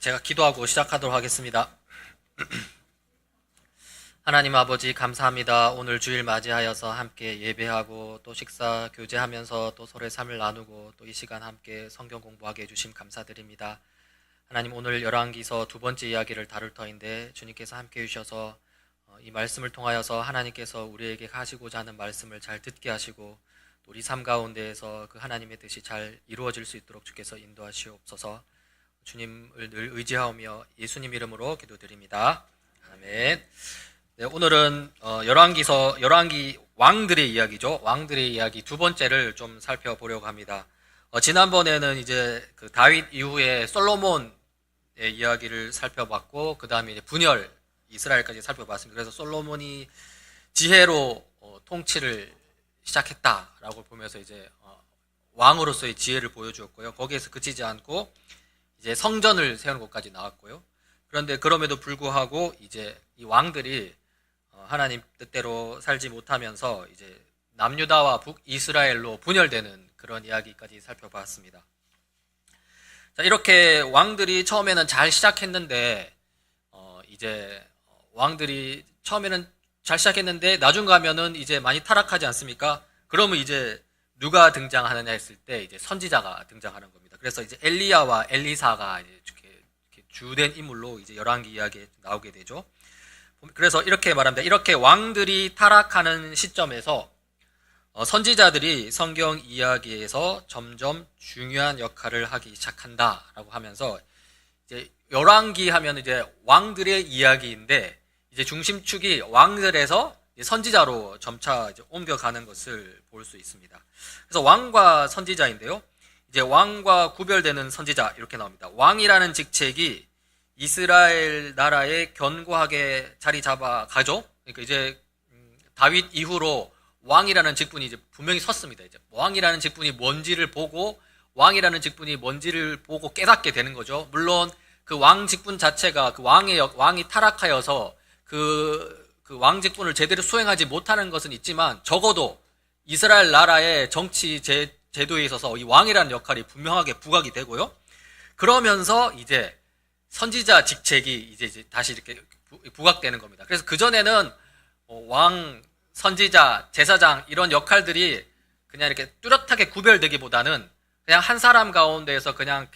제가 기도하고 시작하도록 하겠습니다. 하나님 아버지 감사합니다. 오늘 주일 맞이하여서 함께 예배하고 또 식사 교제하면서 또 서로의 삶을 나누고 또 이 시간 함께 성경 공부하게 해주심 감사드립니다. 하나님 오늘 열왕기서 두 번째 이야기를 다룰 터인데 주님께서 함께 해주셔서 이 말씀을 통하여서 하나님께서 우리에게 하시고자 하는 말씀을 잘 듣게 하시고 또 우리 삶 가운데에서 그 하나님의 뜻이 잘 이루어질 수 있도록 주께서 인도하시옵소서. 주님을 늘 의지하며 예수님 이름으로 기도드립니다. 아멘. 네, 오늘은 열왕기 왕들의 이야기죠. 왕들의 이야기 두 번째를 좀 살펴보려고 합니다. 지난번에는 이제 그 다윗 이후에 솔로몬의 이야기를 살펴봤고 그 다음에 이제 분열 이스라엘까지 살펴봤습니다. 그래서 솔로몬이 지혜로 통치를 시작했다라고 보면서 이제 왕으로서의 지혜를 보여주었고요. 거기에서 그치지 않고 이제 성전을 세우는 것까지 나왔고요. 그런데 그럼에도 불구하고 이제 이 왕들이 하나님 뜻대로 살지 못하면서 이제 남유다와 북이스라엘로 분열되는 그런 이야기까지 살펴봤습니다. 자, 이렇게 왕들이 처음에는 잘 시작했는데 이제 왕들이 처음에는 잘 시작했는데 나중 가면은 이제 많이 타락하지 않습니까? 그러면 이제 누가 등장하느냐 했을 때 이제 선지자가 등장하는 겁니다. 그래서 이제 엘리야와 엘리사가 이렇게 주된 인물로 이제 열왕기 이야기에 나오게 되죠. 그래서 이렇게 말합니다. 이렇게 왕들이 타락하는 시점에서 선지자들이 성경 이야기에서 점점 중요한 역할을 하기 시작한다라고 하면서 이제 열왕기 하면 이제 왕들의 이야기인데 이제 중심축이 왕들에서 선지자로 점차 이제 옮겨가는 것을 볼 수 있습니다. 그래서 왕과 선지자인데요. 이제 왕과 구별되는 선지자 이렇게 나옵니다. 왕이라는 직책이 이스라엘 나라에 견고하게 자리 잡아가죠. 그러니까 이제 다윗 이후로 왕이라는 직분이 이제 분명히 섰습니다. 이제 왕이라는 직분이 뭔지를 보고 깨닫게 되는 거죠. 물론 그 왕 직분 자체가 그 왕이 타락하여서 그 왕 직분을 제대로 수행하지 못하는 것은 있지만 적어도 이스라엘 나라의 정치 제도에 있어서 이 왕이라는 역할이 분명하게 부각이 되고요. 그러면서 이제 선지자 직책이 이제 다시 이렇게 부각되는 겁니다. 그래서 그전에는 왕, 선지자, 제사장 이런 역할들이 그냥 이렇게 뚜렷하게 구별되기보다는 그냥 한 사람 가운데에서 그냥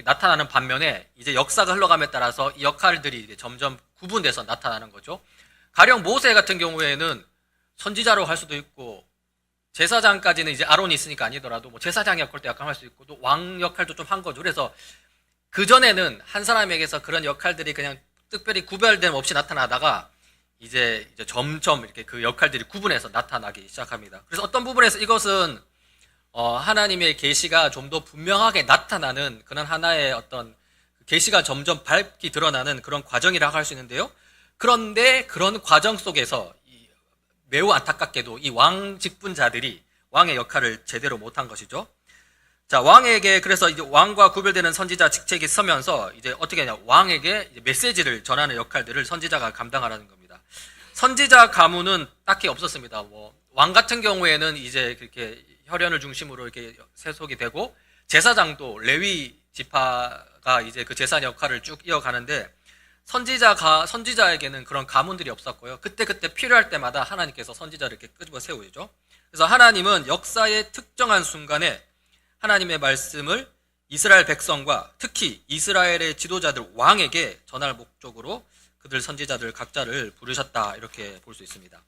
나타나는 반면에 이제 역사가 흘러감에 따라서 이 역할들이 이제 점점 구분돼서 나타나는 거죠. 가령 모세 같은 경우에는 선지자로 할 수도 있고 제사장까지는 이제 아론이 있으니까 아니더라도 뭐 제사장 역할도 약간 할 수 있고 또 왕 역할도 좀 한 거죠. 그래서 그전에는 한 사람에게서 그런 역할들이 그냥 특별히 구별됨 없이 나타나다가 이제 점점 이렇게 그 역할들이 구분해서 나타나기 시작합니다. 그래서 어떤 부분에서 이것은 하나님의 계시가 좀 더 분명하게 나타나는 그런 하나의 어떤 계시가 점점 밝게 드러나는 그런 과정이라고 할 수 있는데요. 그런데 그런 과정 속에서 매우 안타깝게도 이 왕 직분자들이 왕의 역할을 제대로 못한 것이죠. 자, 왕에게 그래서 이제 왕과 구별되는 선지자 직책이 서면서 이제 어떻게 하냐, 왕에게 이제 메시지를 전하는 역할들을 선지자가 감당하라는 겁니다. 선지자 가문은 딱히 없었습니다. 왕 같은 경우에는 이제 그렇게 혈연을 중심으로 이렇게 세속이 되고 제사장도 레위 지파가 이제 그 제사 역할을 쭉 이어가는데 선지자에게는 그런 가문들이 없었고요. 그때 필요할 때마다 하나님께서 선지자를 이렇게 끄집어 세우죠. 그래서 하나님은 역사의 특정한 순간에 하나님의 말씀을 이스라엘 백성과 특히 이스라엘의 지도자들 왕에게 전할 목적으로 그들 선지자들 각자를 부르셨다 이렇게 볼 수 있습니다.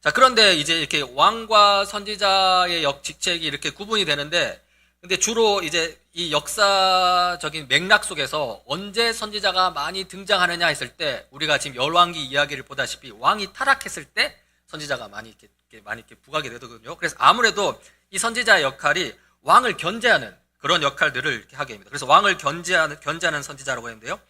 자, 그런데 이제 이렇게 왕과 선지자의 직책이 이렇게 구분이 되는데 근데 주로 이제 이 역사적인 맥락 속에서 언제 선지자가 많이 등장하느냐 했을 때 우리가 지금 열왕기 이야기를 보다시피 왕이 타락했을 때 선지자가 많이 이렇게 부각이 되더군요. 그래서 아무래도 이 선지자의 역할이 왕을 견제하는 그런 역할들을 이렇게 하게 됩니다. 그래서 왕을 견제하는 선지자라고 했는데요.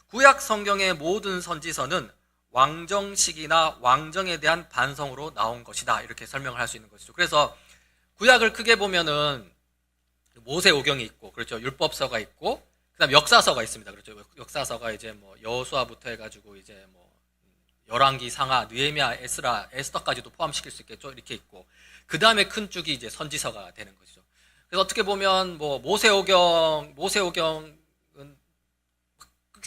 구약 성경의 모든 선지서는 왕정식이나 왕정에 대한 반성으로 나온 것이다 이렇게 설명을 할 수 있는 것이죠. 그래서 구약을 크게 보면은 모세오경이 있고, 그렇죠. 율법서가 있고, 그다음 역사서가 있습니다. 그렇죠. 역사서가 이제 뭐 여호수아부터 해가지고 이제 뭐 열왕기, 상하, 느헤미야, 에스라, 에스더까지도 포함시킬 수 있겠죠. 이렇게 있고, 그 다음에 큰 쭉이 이제 선지서가 되는 것이죠. 그래서 어떻게 보면 뭐 모세오경은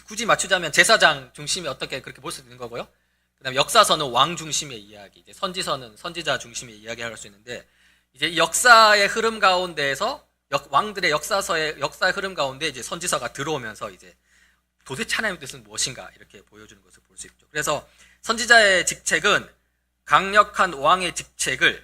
굳이 맞추자면 제사장 중심이 어떻게 그렇게 볼 수 있는 거고요. 그다음에 역사서는 왕 중심의 이야기, 이제 선지서는 선지자 중심의 이야기를 할 수 있는데, 이제 역사의 흐름 가운데에서 왕들의 역사의 흐름 가운데 이제 선지서가 들어오면서 이제 도대체 하나님의 뜻은 무엇인가 이렇게 보여주는 것을 볼 수 있죠. 그래서 선지자의 직책은 강력한 왕의 직책을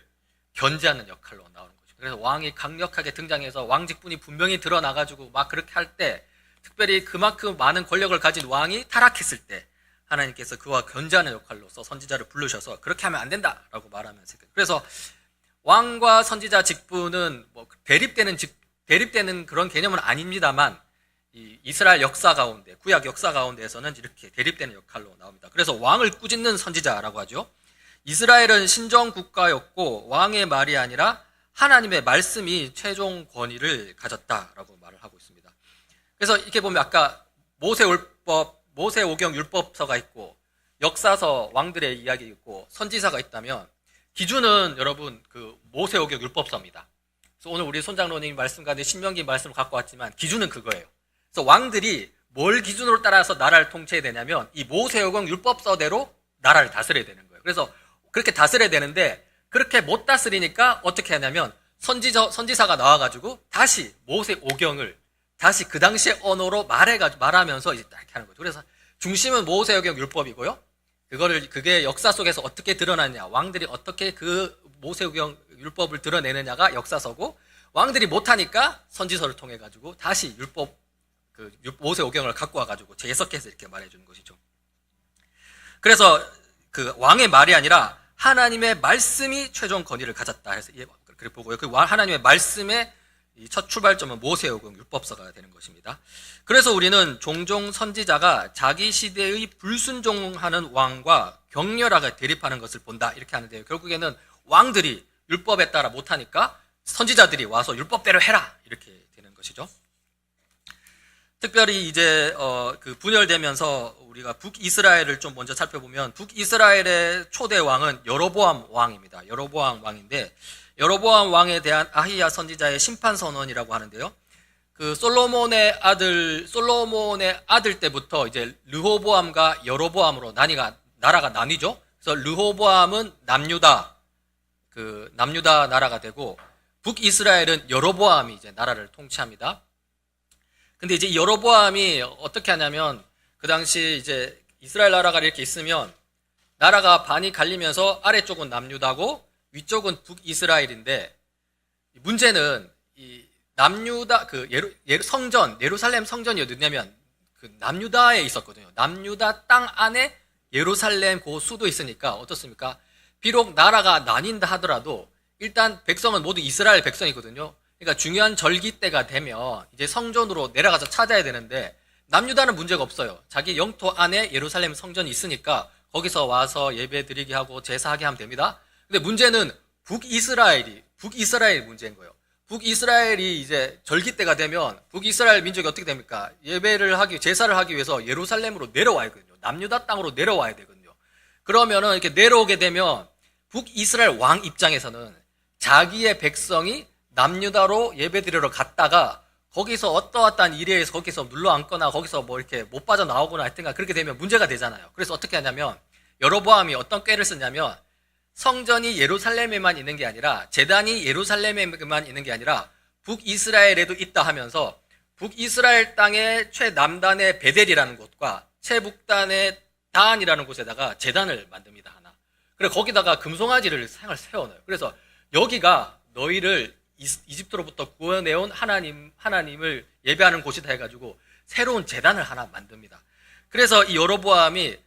견제하는 역할로 나오는 거죠. 그래서 왕이 강력하게 등장해서 왕 직분이 분명히 드러나가지고 막 그렇게 할 때, 특별히 그만큼 많은 권력을 가진 왕이 타락했을 때 하나님께서 그와 견제하는 역할로서 선지자를 부르셔서 그렇게 하면 안 된다라고 말하면서, 그래서 왕과 선지자 직분은 뭐 대립되는 그런 개념은 아닙니다만, 이 이스라엘 역사 가운데, 구약 역사 가운데에서는 이렇게 대립되는 역할로 나옵니다. 그래서 왕을 꾸짖는 선지자라고 하죠. 이스라엘은 신정 국가였고 왕의 말이 아니라 하나님의 말씀이 최종 권위를 가졌다라고 말을 하고 있습니다. 그래서 이렇게 보면 아까 모세오경 율법서가 있고 역사서 왕들의 이야기 있고 선지사가 있다면, 기준은 여러분 그 모세오경 율법서입니다. 그래서 오늘 우리 손장로님 말씀 가운데 신명기 말씀을 갖고 왔지만 기준은 그거예요. 그래서 왕들이 뭘 기준으로 따라서 나라를 통치해야 되냐면 이 모세오경 율법서대로 나라를 다스려야 되는 거예요. 그래서 그렇게 다스려야 되는데 그렇게 못 다스리니까 어떻게 하냐면 선지사가 나와가지고 다시 모세오경을 다시 그 당시의 언어로 말하면서 이제 이렇게 하는 거죠. 그래서 중심은 모세오경 율법이고요. 그게 역사 속에서 어떻게 드러나느냐, 왕들이 어떻게 그 모세오경 율법을 드러내느냐가 역사서고, 왕들이 못하니까 선지서를 통해 가지고 다시 모세오경을 갖고 와가지고 재해석해서 이렇게 말해주는 것이죠. 그래서 그 왕의 말이 아니라 하나님의 말씀이 최종 권위를 가졌다 해서 그렇게 보고요. 그 하나님의 말씀의 첫 출발점은 모세오경 율법서가 되는 것입니다. 그래서 우리는 종종 선지자가 자기 시대의 불순종하는 왕과 격렬하게 대립하는 것을 본다 이렇게 하는데요. 결국에는 왕들이 율법에 따라 못하니까 선지자들이 와서 율법대로 해라 이렇게 되는 것이죠. 특별히 이제 그 분열되면서 우리가 북이스라엘을 좀 먼저 살펴보면, 북이스라엘의 초대 왕은 여로보암 왕입니다. 여로보암 왕인데, 여로보암 왕에 대한 아히야 선지자의 심판 선언이라고 하는데요. 그 솔로몬의 아들 때부터 이제 르호보암과 여로보암으로 나라가 나뉘죠. 그래서 르호보암은 남유다 나라가 되고, 북이스라엘은 여로보암이 이제 나라를 통치합니다. 근데 이제 여로보암이 어떻게 하냐면, 그 당시 이제 이스라엘 나라가 이렇게 있으면 나라가 반이 갈리면서 아래쪽은 남유다고 위쪽은 북이스라엘인데, 문제는 이 남유다 성전 예루살렘 성전이 어디냐면 그 남유다에 있었거든요. 남유다 땅 안에 예루살렘 그 수도 있으니까 어떻습니까? 비록 나라가 나뉜다 하더라도 일단 백성은 모두 이스라엘 백성이거든요. 그러니까 중요한 절기 때가 되면 이제 성전으로 내려가서 찾아야 되는데, 남유다는 문제가 없어요. 자기 영토 안에 예루살렘 성전이 있으니까 거기서 와서 예배 드리게 하고 제사하게 하면 됩니다. 근데 문제는 북이스라엘이 문제인 거예요. 북이스라엘이 이제 절기 때가 되면 북이스라엘 민족이 어떻게 됩니까? 제사를 하기 위해서 예루살렘으로 내려와야 되거든요. 남유다 땅으로 내려와야 되거든요. 그러면은 이렇게 내려오게 되면 북이스라엘 왕 입장에서는 자기의 백성이 남유다로 예배드리러 갔다가 거기서 어떠한 일에 의해서 거기서 눌러앉거나 거기서 뭐 이렇게 못 빠져나오거나 하여튼가 그렇게 되면 문제가 되잖아요. 그래서 어떻게 하냐면, 여로보암이 어떤 꾀를 쓰냐면, 성전이 예루살렘에만 있는 게 아니라, 제단이 예루살렘에만 있는 게 아니라 북이스라엘에도 있다 하면서 북이스라엘 땅의 최남단의 베델이라는 곳과 최북단의 다안이라는 곳에다가 제단을 만듭니다. 하나. 그래서 거기다가 금송아지를 세워놔요. 그래서 여기가 너희를 이집트로부터 구원해온 하나님을 예배하는 곳이다 해가지고 새로운 제단을 하나 만듭니다. 그래서 이 여로보암이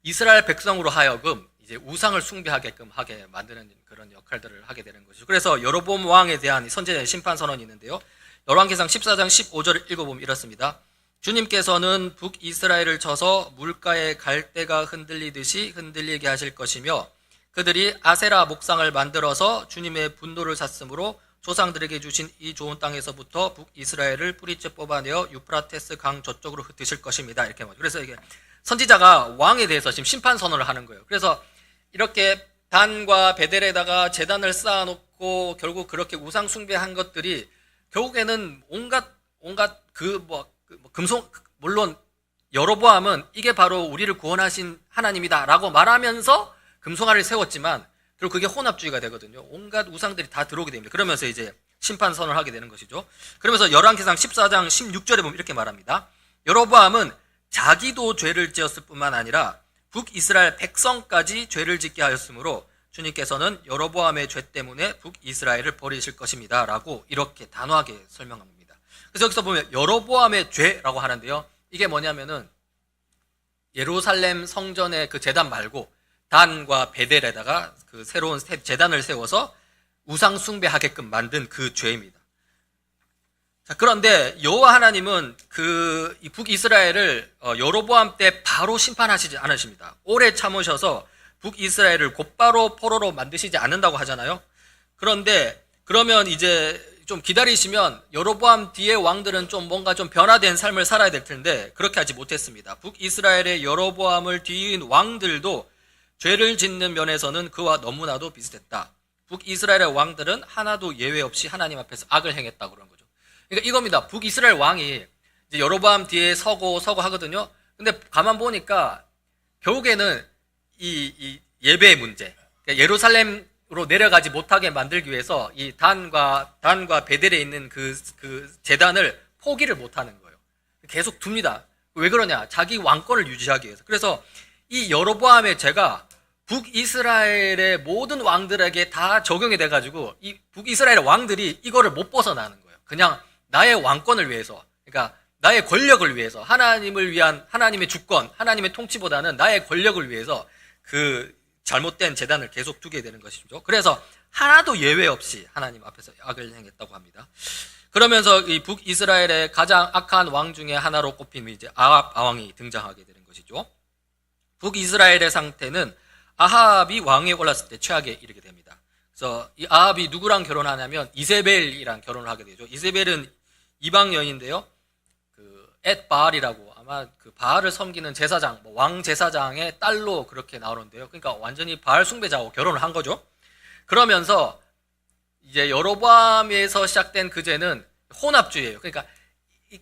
이스라엘 백성으로 하여금 이제 우상을 숭배하게끔 하게 만드는 그런 역할들을 하게 되는 것이죠. 그래서 여로보암 왕에 대한 선지자의 심판 선언이 있는데요. 열왕기상 14장 15절을 읽어보면 이렇습니다. 주님께서는 북이스라엘을 쳐서 물가의 갈대가 흔들리듯이 흔들리게 하실 것이며, 그들이 아세라 목상을 만들어서 주님의 분노를 샀으므로 조상들에게 주신 이 좋은 땅에서부터 북이스라엘을 뿌리째 뽑아내어 유프라테스 강 저쪽으로 흩으실 것입니다. 이렇게 말해요. 그래서 이게 선지자가 왕에 대해서 지금 심판 선언을 하는 거예요. 그래서 이렇게 단과 베델에다가 제단을 쌓아놓고 결국 그렇게 우상 숭배한 것들이 결국에는 온갖 물론 여로보암은 이게 바로 우리를 구원하신 하나님이다 라고 말하면서 금송아지를 세웠지만 결국 그게 혼합주의가 되거든요. 온갖 우상들이 다 들어오게 됩니다. 그러면서 이제 심판선을 하게 되는 것이죠. 그러면서 열왕기상 14장 16절에 보면 이렇게 말합니다. 여로보암은 자기도 죄를 지었을 뿐만 아니라 북이스라엘 백성까지 죄를 짓게 하였으므로 주님께서는 여로보암의 죄 때문에 북이스라엘을 버리실 것입니다 라고 이렇게 단호하게 설명합니다. 그래서 여기서 보면 여로보암의 죄라고 하는데요, 이게 뭐냐면은 예루살렘 성전의 그 제단 말고 단과 베델에다가 그 새로운 제단을 세워서 우상 숭배하게끔 만든 그 죄입니다. 자, 그런데 여호와 하나님은 이 북이스라엘을 여로보암 때 바로 심판하시지 않으십니다. 오래 참으셔서 북이스라엘을 곧바로 포로로 만드시지 않는다고 하잖아요. 그런데 그러면 이제 좀 기다리시면 여로보암 뒤의 왕들은 좀 뭔가 좀 변화된 삶을 살아야 될 텐데 그렇게 하지 못했습니다. 북이스라엘의 여로보암을 뒤인 왕들도 죄를 짓는 면에서는 그와 너무나도 비슷했다. 북이스라엘의 왕들은 하나도 예외 없이 하나님 앞에서 악을 행했다고 그런 거죠. 그러니까 이겁니다. 북이스라엘 왕이 이제 여로보암 뒤에 서고 하거든요. 근데 가만 보니까 결국에는 이 예배의 문제, 그러니까 예루살렘으로 내려가지 못하게 만들기 위해서 이 단과 베델에 있는 그 제단을 포기를 못하는 거예요. 계속 둡니다. 왜 그러냐? 자기 왕권을 유지하기 위해서. 그래서 이 여로보암의 죄가 북이스라엘의 모든 왕들에게 다 적용이 돼가지고 이 북이스라엘 왕들이 이거를 못 벗어나는 거예요. 그냥 나의 왕권을 위해서, 그러니까 나의 권력을 위해서, 하나님을 위한 하나님의 주권, 하나님의 통치보다는 나의 권력을 위해서 그 잘못된 제단을 계속 두게 되는 것이죠. 그래서 하나도 예외 없이 하나님 앞에서 악을 행했다고 합니다. 그러면서 이 북이스라엘의 가장 악한 왕 중에 하나로 꼽힌 이제 아합 왕이 등장하게 되는 것이죠. 북이스라엘의 상태는 아합이 왕위에 올랐을 때 최악에 이르게 됩니다. 그래서 이 아합이 누구랑 결혼하냐면 이세벨이랑 결혼을 하게 되죠. 이세벨은 이방 여인인데요. 그 엣바알이라고 아마 그 바알을 섬기는 제사장, 왕 제사장의 딸로 그렇게 나오는데요. 그러니까 완전히 바알 숭배자하고 결혼을 한 거죠. 그러면서 이제 여로보암에서 시작된 그 죄는 혼합주의예요. 그러니까 이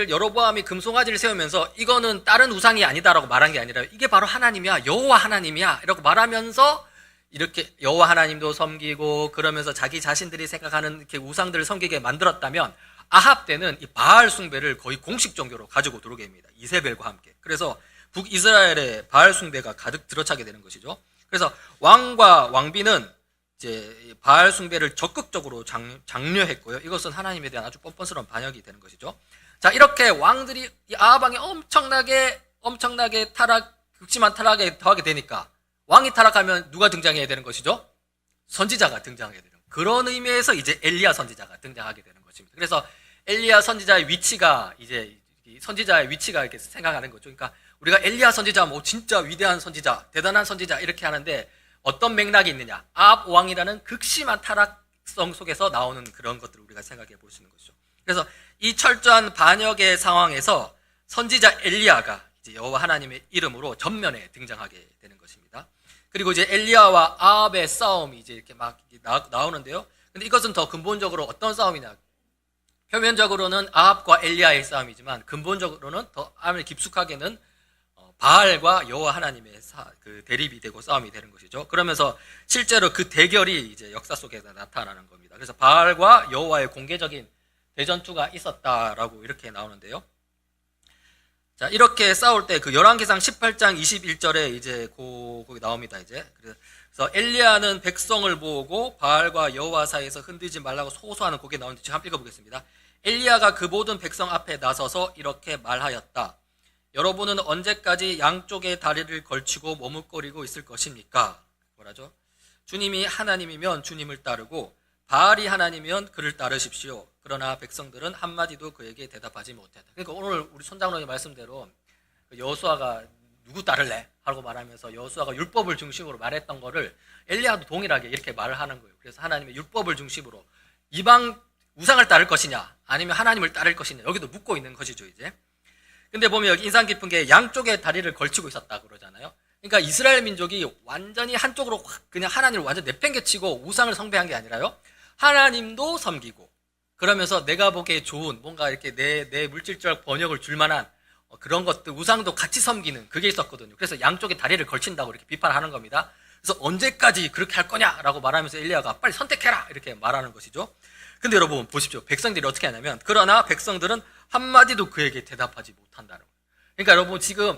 여로보암이 금송아지를 세우면서 이거는 다른 우상이 아니다라고 말한 게 아니라 이게 바로 하나님이야, 여호와 하나님이야 이라고 말하면서 이렇게 여호와 하나님도 섬기고 그러면서 자기 자신들이 생각하는 이렇게 우상들을 섬기게 만들었다면 아합 때는 이 바알 숭배를 거의 공식 종교로 가지고 들어오게 됩니다. 이세벨과 함께. 그래서 북이스라엘의 바알 숭배가 가득 들어차게 되는 것이죠. 그래서 왕과 왕비는 이제 바알 숭배를 적극적으로 장려했고요. 이것은 하나님에 대한 아주 뻔뻔스러운 반역이 되는 것이죠. 자, 이렇게 왕들이 이 아합 왕이 엄청나게 극심한 타락에 더하게 되니까 왕이 타락하면 누가 등장해야 되는 것이죠? 선지자가 등장하게 되는 거예요. 그런 의미에서 이제 엘리야 선지자가 등장하게 되는 것입니다. 그래서 엘리야 선지자의 위치가 이제 선지자의 위치가 이렇게 생각하는 거죠. 그러니까 우리가 엘리야 선지자 진짜 위대한 선지자, 대단한 선지자 이렇게 하는데 어떤 맥락이 있느냐? 아합 왕이라는 극심한 타락성 속에서 나오는 그런 것들을 우리가 생각해 볼 수 있는 것이죠. 그래서 이 철저한 반역의 상황에서 선지자 엘리야가 이제 여호와 하나님의 이름으로 전면에 등장하게 되는 것입니다. 그리고 이제 엘리야와 아합의 싸움이 이제 이렇게 막 나오는데요. 근데 이것은 더 근본적으로 어떤 싸움이냐? 표면적으로는 아합과 엘리야의 싸움이지만 근본적으로는 더 깊숙하게는 바알과 여호와 하나님의 그 대립이 되고 싸움이 되는 것이죠. 그러면서 실제로 그 대결이 이제 역사 속에서 나타나는 겁니다. 그래서 바알과 여호와의 공개적인 대전투가 있었다라고 이렇게 나오는데요. 자, 이렇게 싸울 때 그 열왕기상 18장 21절에 이제 거기 나옵니다. 이제 그래서 엘리야는 백성을 모으고 바알과 여호와 사이에서 흔들지 말라고 소소하는 곡에 나오는데 제가 한번 읽어보겠습니다. 엘리야가 그 모든 백성 앞에 나서서 이렇게 말하였다. 여러분은 언제까지 양쪽의 다리를 걸치고 머뭇거리고 있을 것입니까? 뭐라죠? 주님이 하나님이면 주님을 따르고 바알이 하나님이면 그를 따르십시오. 그러나 백성들은 한마디도 그에게 대답하지 못했다. 그러니까 오늘 우리 손장로님 말씀대로 여호수아가 누구 따를래? 하고 말하면서 여호수아가 율법을 중심으로 말했던 거를 엘리야도 동일하게 이렇게 말을 하는 거예요. 그래서 하나님의 율법을 중심으로 이방 우상을 따를 것이냐 아니면 하나님을 따를 것이냐 여기도 묻고 있는 것이죠. 이제 근데 보면 여기 인상 깊은 게 양쪽에 다리를 걸치고 있었다 그러잖아요. 그러니까 이스라엘 민족이 완전히 한쪽으로 그냥 하나님을 완전 내팽개치고 우상을 숭배한 게 아니라요. 하나님도 섬기고 그러면서 내가 보기에 좋은 뭔가 이렇게 내 물질적 번역을 줄 만한 그런 것들 우상도 같이 섬기는 그게 있었거든요. 그래서 양쪽에 다리를 걸친다고 이렇게 비판하는 겁니다. 그래서 언제까지 그렇게 할 거냐라고 말하면서 엘리야가 빨리 선택해라 이렇게 말하는 것이죠. 근데 여러분 보십시오. 백성들이 어떻게 하냐면 그러나 백성들은 한마디도 그에게 대답하지 못한다는 거예요. 그러니까 여러분 지금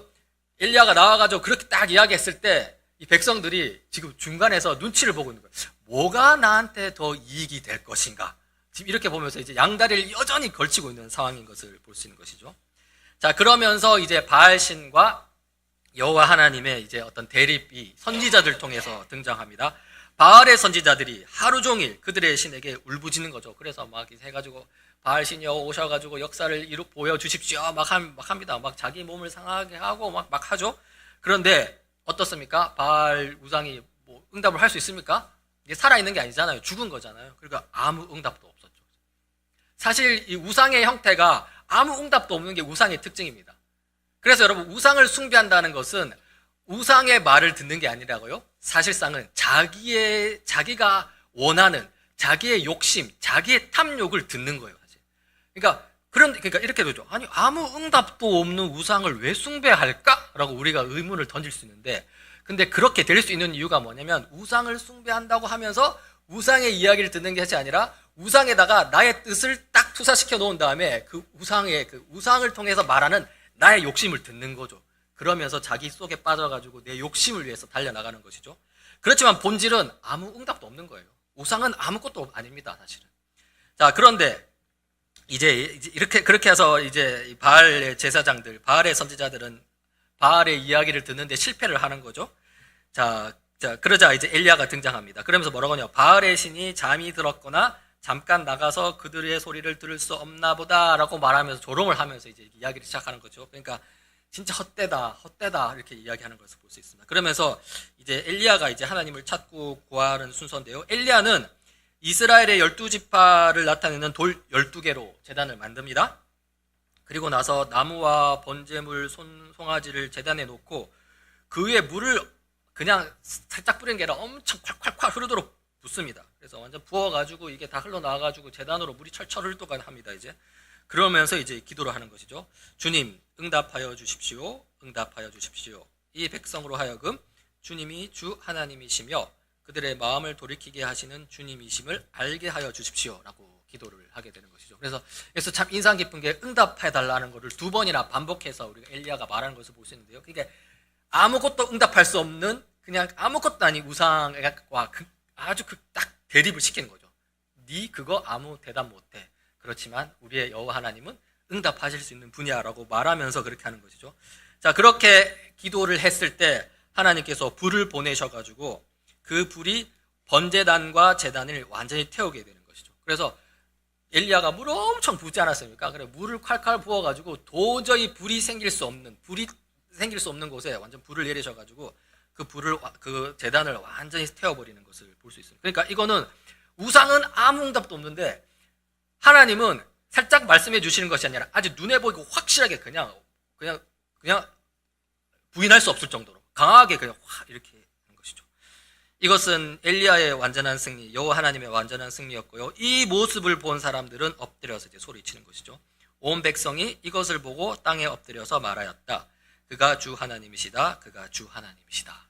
엘리야가 나와가지고 그렇게 딱 이야기했을 때 이 백성들이 지금 중간에서 눈치를 보고 있는 거예요. 뭐가 나한테 더 이익이 될 것인가? 지금 이렇게 보면서 이제 양다리를 여전히 걸치고 있는 상황인 것을 볼 수 있는 것이죠. 자, 그러면서 이제 바알신과 여호와 하나님의 이제 어떤 대립이 선지자들 통해서 등장합니다. 바알의 선지자들이 하루 종일 그들의 신에게 울부짖는 거죠. 그래서 막 해가지고 바알신이 오셔가지고 역사를 보여주십시오. 막 합니다. 막 자기 몸을 상하게 하고 막 하죠. 그런데 어떻습니까? 바알 우상이 뭐 응답을 할 수 있습니까? 이게 살아있는 게 아니잖아요. 죽은 거잖아요. 그러니까 아무 응답도 없었죠. 사실 이 우상의 형태가 아무 응답도 없는 게 우상의 특징입니다. 그래서 여러분 우상을 숭배한다는 것은 우상의 말을 듣는 게 아니라고요. 사실상은 자기가 원하는 자기의 욕심, 자기의 탐욕을 듣는 거예요. 사실. 그러니까 이렇게 되죠. 아니 아무 응답도 없는 우상을 왜 숭배할까?라고 우리가 의문을 던질 수 있는데, 근데 그렇게 될 수 있는 이유가 뭐냐면 우상을 숭배한다고 하면서 우상의 이야기를 듣는 것이 아니라 우상에다가 나의 뜻을 딱 투사시켜 놓은 다음에 그 우상을 통해서 말하는 나의 욕심을 듣는 거죠. 그러면서 자기 속에 빠져가지고 내 욕심을 위해서 달려나가는 것이죠. 그렇지만 본질은 아무 응답도 없는 거예요. 우상은 아무것도 아닙니다, 사실은. 자, 그런데 이제 그렇게 해서 이제 바알의 제사장들, 바알의 선지자들은 바알의 이야기를 듣는데 실패를 하는 거죠. 자, 그러자 이제 엘리야가 등장합니다. 그러면서 뭐라고 하냐? 바알의 신이 잠이 들었거나 잠깐 나가서 그들의 소리를 들을 수 없나 보다라고 말하면서 조롱을 하면서 이제 이야기를 시작하는 거죠. 그러니까 진짜 헛되다 이렇게 이야기하는 것을 볼 수 있습니다. 그러면서 이제 엘리야가 이제 하나님을 찾고 구하는 순서인데요. 엘리야는 이스라엘의 12지파를 나타내는 돌 12개로 제단을 만듭니다. 그리고 나서 나무와 번제물, 송아지를 제단에 놓고 그 위에 물을 그냥 살짝 뿌리는 게 아니라 엄청 콸콸콸 흐르도록 붓습니다. 그래서 완전 부어가지고 이게 다 흘러나와가지고 제단으로 물이 철철 흘러가 합니다. 이제 그러면서 이제 기도를 하는 것이죠. 주님, 응답하여 주십시오. 응답하여 주십시오. 이 백성으로 하여금 주님이 주 하나님이시며 그들의 마음을 돌이키게 하시는 주님이심을 알게 하여 주십시오라고 기도를 하게 되는 것이죠. 그래서 참 인상 깊은 게 응답해달라는 것을 2번이나 반복해서 우리가 엘리야가 말하는 것을 볼 수 있는데요. 그게 아무것도 응답할 수 없는 그냥 아무것도 아닌 우상과 아주 딱 대립을 시키는 거죠. 네 그거 아무 대답 못해. 그렇지만 우리의 여호와 하나님은 응답하실 수 있는 분야라고 말하면서 그렇게 하는 것이죠. 자, 그렇게 기도를 했을 때 하나님께서 불을 보내셔가지고 그 불이 번제단과 제단을 완전히 태우게 되는 것이죠. 그래서 엘리야가 물을 엄청 붓지 않았습니까? 그래 물을 콸콸 부어가지고 도저히 불이 생길 수 없는 곳에 완전 불을 내리셔가지고 그 제단을 완전히 태워버리는 것을 볼 수 있습니다. 그러니까 이거는 우상은 아무 응답도 없는데 하나님은 살짝 말씀해 주시는 것이 아니라 아주 눈에 보이고 확실하게 그냥 부인할 수 없을 정도로 강하게 그냥 확 이렇게 하는 것이죠. 이것은 엘리야의 완전한 승리, 여호와 하나님의 완전한 승리였고요. 이 모습을 본 사람들은 엎드려서 이제 소리치는 것이죠. 온 백성이 이것을 보고 땅에 엎드려서 말하였다. 그가 주 하나님이시다. 그가 주 하나님이시다.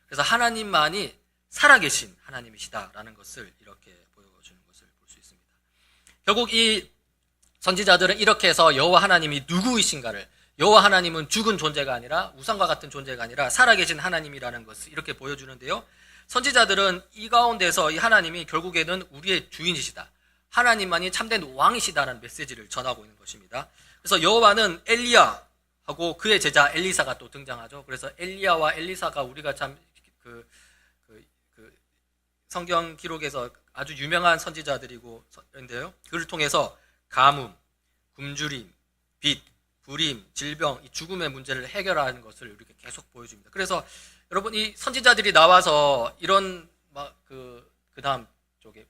그래서 하나님만이 살아계신 하나님이시다라는 것을 이렇게 보여주는 것을 볼 수 있습니다. 결국 이 선지자들은 이렇게 해서 여호와 하나님이 누구이신가를, 여호와 하나님은 죽은 존재가 아니라 우상과 같은 존재가 아니라 살아계신 하나님이라는 것을 이렇게 보여주는데요. 선지자들은 이 가운데서 이 하나님이 결국에는 우리의 주인이시다, 하나님만이 참된 왕이시다라는 메시지를 전하고 있는 것입니다. 그래서 여호와는 엘리야하고 그의 제자 엘리사가 또 등장하죠. 그래서 엘리야와 엘리사가 우리가 참 성경 기록에서 아주 유명한 선지자들인데요. 그를 통해서 가뭄, 굶주림, 빚, 불임, 질병, 이 죽음의 문제를 해결하는 것을 이렇게 계속 보여줍니다. 그래서 여러분 이 선지자들이 나와서 이런 그 다음 쪽에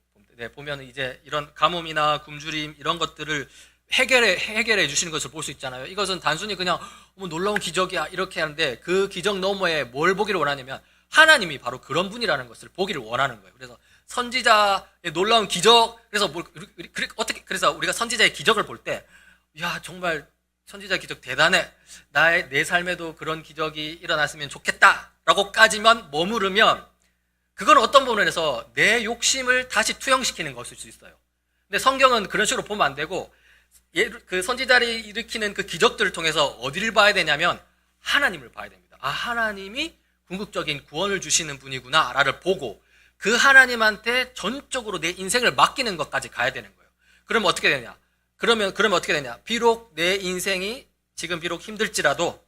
보면 이제 이런 가뭄이나 굶주림 이런 것들을 해결해 주시는 것을 볼 수 있잖아요. 이것은 단순히 그냥 놀라운 기적이야 이렇게 하는데 그 기적 너머에 뭘 보기를 원하냐면 하나님이 바로 그런 분이라는 것을 보기를 원하는 거예요. 그래서 선지자의 놀라운 기적, 그래서 우리가 선지자의 기적을 볼 때, 야, 정말 선지자 기적 대단해. 내 삶에도 그런 기적이 일어났으면 좋겠다라고까지만 머무르면 그건 어떤 부분에서 내 욕심을 다시 투영시키는 것일 수 있어요. 근데 성경은 그런 식으로 보면 안 되고 그 선지자를 일으키는 그 기적들을 통해서 어디를 봐야 되냐면 하나님을 봐야 됩니다. 아, 하나님이 궁극적인 구원을 주시는 분이구나 라를 보고 그 하나님한테 전적으로 내 인생을 맡기는 것까지 가야 되는 거예요. 그러면 어떻게 되냐? 그러면 어떻게 되냐? 비록 내 인생이 지금 비록 힘들지라도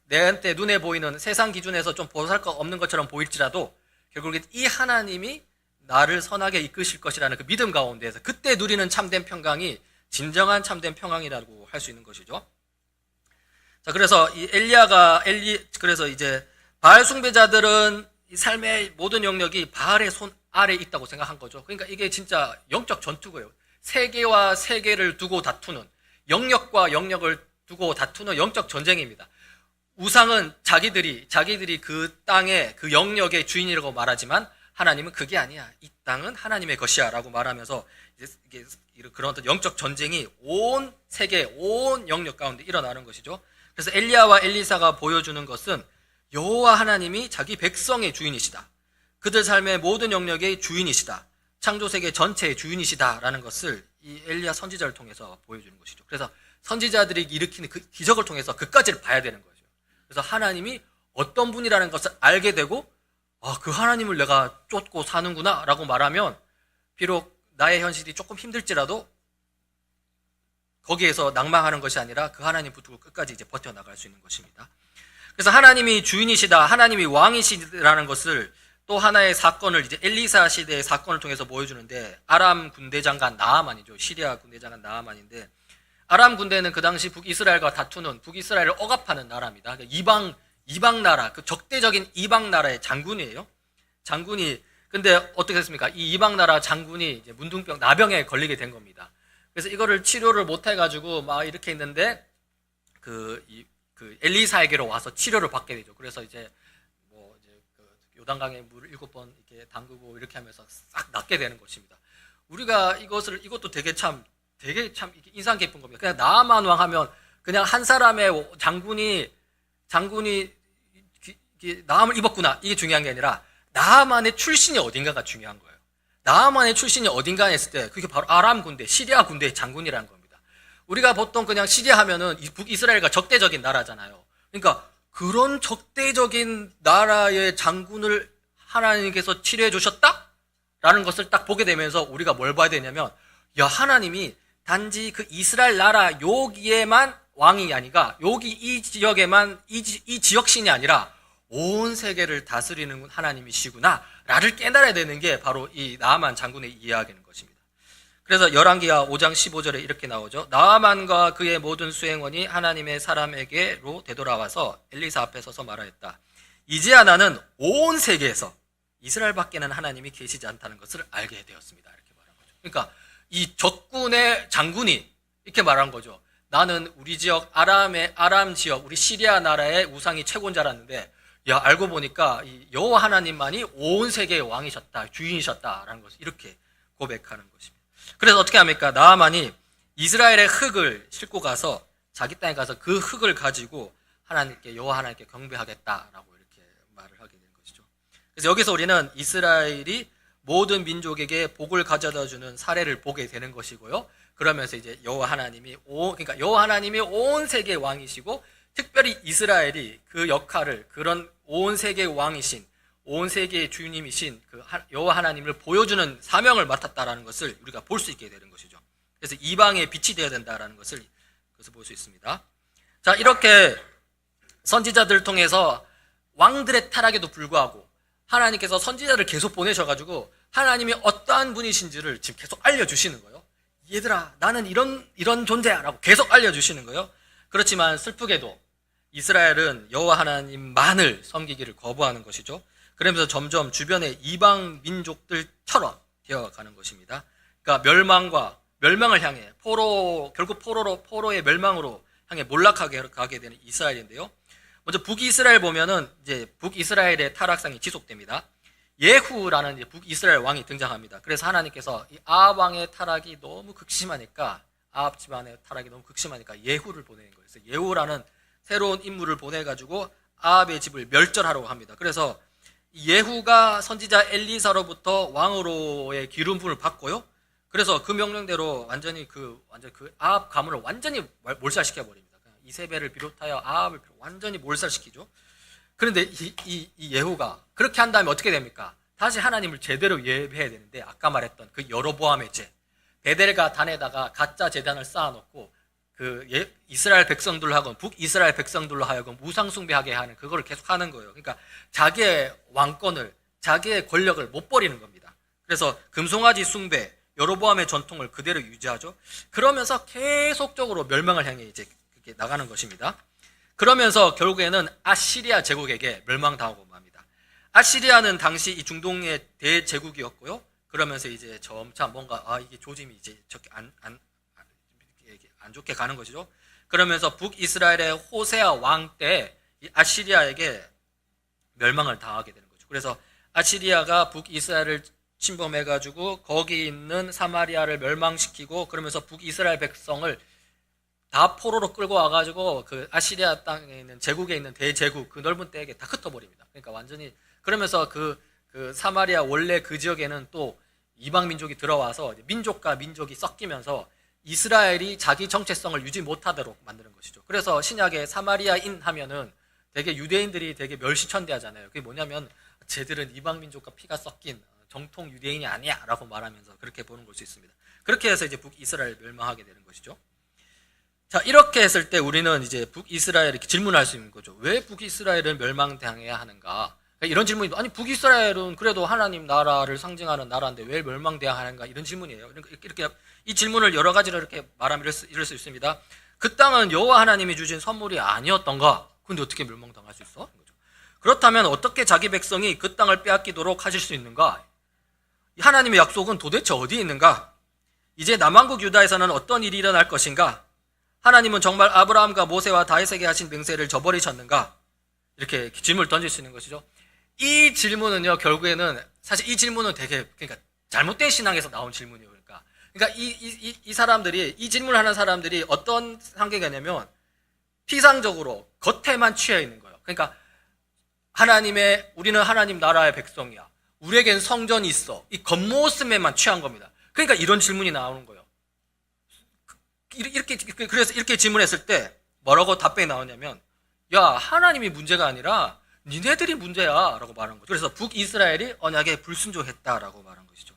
내한테 눈에 보이는 세상 기준에서 좀 보잘것 없는 것처럼 보일지라도 결국에 이 하나님이 나를 선하게 이끄실 것이라는 그 믿음 가운데에서 그때 누리는 참된 평강이 진정한 참된 평강이라고 할 수 있는 것이죠. 자, 그래서 그래서 이제 바알 숭배자들은 이 삶의 모든 영역이 바알의 손 아래에 있다고 생각한 거죠. 그러니까 이게 진짜 영적 전투고요. 세계와 세계를 두고 다투는, 영역과 영역을 두고 다투는 영적 전쟁입니다. 우상은 자기들이 그 땅의 그 영역의 주인이라고 말하지만 하나님은 그게 아니야. 이 땅은 하나님의 것이야 라고 말하면서 이게 그런 어떤 영적 전쟁이 온 세계, 온 영역 가운데 일어나는 것이죠. 그래서 엘리야와 엘리사가 보여주는 것은 여호와 하나님이 자기 백성의 주인이시다. 그들 삶의 모든 영역의 주인이시다. 창조세계 전체의 주인이시다라는 것을 이 엘리야 선지자를 통해서 보여주는 것이죠. 그래서 선지자들이 일으키는 그 기적을 통해서 그까지를 봐야 되는 거죠. 그래서 하나님이 어떤 분이라는 것을 알게 되고 그 하나님을 내가 쫓고 사는구나 라고 말하면 비록 나의 현실이 조금 힘들지라도 거기에서 낭망하는 것이 아니라 그 하나님 붙들고 끝까지 이제 버텨나갈 수 있는 것입니다. 그래서 하나님이 주인이시다, 하나님이 왕이시라는 것을 또 하나의 사건을 이제 엘리사 시대의 사건을 통해서 보여주는데 아람 군대 장관 나아만이죠. 시리아 군대 장관 나아만인데 아람 군대는 그 당시 북이스라엘과 다투는 북이스라엘을 억압하는 나라입니다. 그러니까 이방 나라, 그 적대적인 이방 나라의 장군이에요. 장군이 근데 어떻게 됐습니까? 이 이방 나라 장군이 이제 문둥병 나병에 걸리게 된 겁니다. 그래서 이거를 치료를 못 해가지고 막 이렇게 있는데 그 엘리사에게로 와서 치료를 받게 되죠. 그래서 이제 그 요단강에 물을 7번 이렇게 담그고 이렇게 하면서 싹 낫게 되는 것입니다. 우리가 이것도 되게 참 인상 깊은 겁니다. 그냥 나아만 왕 하면 그냥 한 사람의 장군이 나함을 입었구나 이게 중요한 게 아니라 나아만의 출신이 어딘가가 중요한 거예요. 나아만의 출신이 어딘가 했을 때 그게 바로 아람 군대, 시리아 군대의 장군이라는 겁니다. 우리가 보통 그냥 시리아 하면은 북이스라엘과 적대적인 나라잖아요. 그러니까 그런 적대적인 나라의 장군을 하나님께서 치료해 주셨다? 라는 것을 딱 보게 되면서 우리가 뭘 봐야 되냐면 하나님이 단지 그 이스라엘 나라 여기에만 왕이 아니라 여기 이 지역에만 이 지역신이 아니라 온 세계를 다스리는 하나님이시구나 라를 깨달아야 되는 게 바로 이 나아만 장군의 이야기인 것입니다. 그래서 열왕기하 5장 15절에 이렇게 나오죠. 나아만과 그의 모든 수행원이 하나님의 사람에게로 되돌아와서 엘리사 앞에 서서 말하였다. 이제야 나는 온 세계에서 이스라엘 밖에는 하나님이 계시지 않다는 것을 알게 되었습니다. 이렇게 말한 거죠. 그러니까 이 적군의 장군이 이렇게 말한 거죠. 나는 우리 지역 아람 지역 우리 시리아 나라의 우상이 최고인 줄 알았는데 알고 보니까 이 여호와 하나님만이 온 세계의 왕이셨다, 주인이셨다라는 것을 이렇게 고백하는 것입니다. 그래서 어떻게 합니까? 나아만이 이스라엘의 흙을 싣고 가서 자기 땅에 가서 그 흙을 가지고 여호와 하나님께 경배하겠다라고 이렇게 말을 하게 되는 것이죠. 그래서 여기서 우리는 이스라엘이 모든 민족에게 복을 가져다 주는 사례를 보게 되는 것이고요. 그러면서 이제 여호와 하나님이 온 세계의 왕이시고 특별히 이스라엘이 그 역할을 그런 온 세계의 왕이신 온 세계의 주님이신 그 여호와 하나님을 보여주는 사명을 맡았다라는 것을 우리가 볼 수 있게 되는 것이죠. 그래서 이방의 빛이 되어야 된다라는 것을 볼 수 있습니다. 자, 이렇게 선지자들을 통해서 왕들의 타락에도 불구하고 하나님께서 선지자를 계속 보내셔가지고 하나님이 어떠한 분이신지를 지금 계속 알려주시는 거예요. 얘들아, 나는 이런 존재야 라고 계속 알려주시는 거예요. 그렇지만 슬프게도 이스라엘은 여호와 하나님만을 섬기기를 거부하는 것이죠. 그러면서 점점 주변의 이방 민족들처럼 되어가는 것입니다. 그러니까 멸망을 향해 결국 포로의 멸망으로 향해 몰락하게 가게 되는 이스라엘인데요. 먼저 북이스라엘 보면은 이제 북이스라엘의 타락상이 지속됩니다. 예후라는 이제 북이스라엘 왕이 등장합니다. 그래서 하나님께서 이 아합 왕의 타락이 너무 극심하니까 아합 집안의 타락이 너무 극심하니까 예후를 보내는 거예요. 그래서 예후라는 새로운 인물을 보내가지고 아합의 집을 멸절하려고 합니다. 그래서 예후가 선지자 엘리사로부터 왕으로의 기름 부음을 받고요. 그래서 그 명령대로 완전히 그 아합 가문을 완전히 몰살시켜 버립니다. 이세벨을 비롯하여 아합을 완전히 몰살시키죠. 그런데 이 예후가 그렇게 한 다음에 어떻게 됩니까? 다시 하나님을 제대로 예배해야 되는데 아까 말했던 그 여로보암의 죄, 베델과 단에다가 가짜 제단을 쌓아놓고 이스라엘 백성들로 하여금 북이스라엘 백성들로 하여금 우상 숭배하게 하는 그거를 계속 하는 거예요. 그러니까 자기의 왕권을, 자기의 권력을 못 버리는 겁니다. 그래서 금송아지 숭배, 여로보암의 전통을 그대로 유지하죠. 그러면서 계속적으로 멸망을 향해 이제 나가는 것입니다. 그러면서 결국에는 아시리아 제국에게 멸망당하고 맙니다. 아시리아는 당시 이 중동의 대제국이었고요. 그러면서 이제 점차 뭔가 이게 조짐이 이제 안 좋게 가는 것이죠. 그러면서 북이스라엘의 호세아 왕 때 아시리아에게 멸망을 당하게 되는 거죠. 그래서 아시리아가 북이스라엘을 침범해가지고 거기 있는 사마리아를 멸망시키고 그러면서 북이스라엘 백성을 다 포로로 끌고 와가지고 그 아시리아 땅에 있는 제국에 있는 대제국 그 넓은 땅에 다 흩어버립니다. 그러니까 완전히 그러면서 그 사마리아 원래 그 지역에는 또 이방 민족이 들어와서 민족과 민족이 섞이면서 이스라엘이 자기 정체성을 유지 못하도록 만드는 것이죠. 그래서 신약에 사마리아인 하면은 되게 유대인들이 되게 멸시천대하잖아요. 그게 뭐냐면 쟤들은 이방 민족과 피가 섞인 정통 유대인이 아니야라고 말하면서 그렇게 보는 걸 수 있습니다. 그렇게 해서 이제 북이스라엘 멸망하게 되는 것이죠. 자, 이렇게 했을 때 우리는 이제 북이스라엘에 질문할 수 있는 거죠. 왜 북이스라엘은 멸망당해야 하는가? 그러니까 이런 질문이 아니 북이스라엘은 그래도 하나님 나라를 상징하는 나라인데 왜 멸망돼야 하는가? 이런 질문이에요. 이렇게 이 질문을 여러 가지로 이렇게 말하면 이럴 수 있습니다. 그 땅은 여호와 하나님이 주신 선물이 아니었던가? 근데 어떻게 멸망당할 수 있어? 그렇다면 어떻게 자기 백성이 그 땅을 빼앗기도록 하실 수 있는가? 하나님의 약속은 도대체 어디에 있는가? 이제 남왕국 유다에서는 어떤 일이 일어날 것인가? 하나님은 정말 아브라함과 모세와 다윗에게 하신 맹세를 저버리셨는가? 이렇게 질문을 던질 수 있는 것이죠. 이 질문은요, 결국에는 사실 이 질문은 되게 그러니까 잘못된 신앙에서 나온 질문이에요. 그러니까 이 사람들이 이 질문을 하는 사람들이 어떤 상태냐면 피상적으로 겉에만 취해 있는 거예요. 그러니까 우리는 하나님 나라의 백성이야. 우리에겐 성전이 있어. 이 겉모습에만 취한 겁니다. 그러니까 이런 질문이 나오는 거예요. 그래서 이렇게 질문했을 때 뭐라고 답변이 나오냐면 야, 하나님이 문제가 아니라 니네들이 문제야 라고 말한 거죠. 그래서 북이스라엘이 언약에 불순종했다라고 말한 것이죠.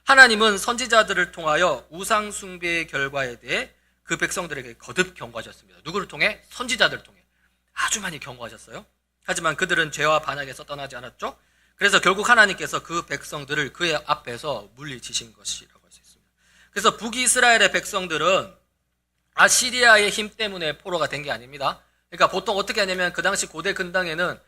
하나님은 선지자들을 통하여 우상 숭배의 결과에 대해 그 백성들에게 거듭 경고하셨습니다. 누구를 통해? 선지자들을 통해 아주 많이 경고하셨어요. 하지만 그들은 죄와 반역에서 떠나지 않았죠. 그래서 결국 하나님께서 그 백성들을 그의 앞에서 물리치신 것이라고 할 수 있습니다. 그래서 북이스라엘의 백성들은 아시리아의 힘 때문에 포로가 된 게 아닙니다. 그러니까 보통 어떻게 하냐면 그 당시 고대 근당에는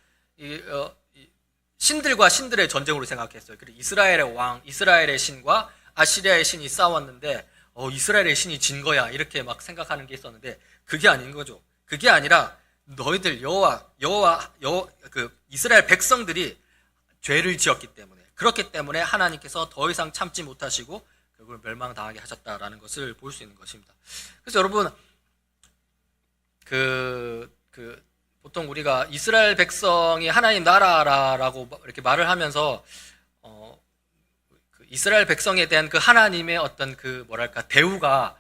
신들과 신들의 전쟁으로 생각했어요. 그리고 이스라엘의 왕, 이스라엘의 신과 아시리아의 신이 싸웠는데 이스라엘의 신이 진 거야 이렇게 막 생각하는 게 있었는데 그게 아닌 거죠. 그게 아니라 너희들 이스라엘 백성들이 죄를 지었기 때문에 그렇기 때문에 하나님께서 더 이상 참지 못하시고 결국 멸망당하게 하셨다라는 것을 볼 수 있는 것입니다. 그래서 여러분 보통 우리가 이스라엘 백성이 하나님 나라라고 이렇게 말을 하면서 이스라엘 백성에 대한 그 하나님의 어떤 대우가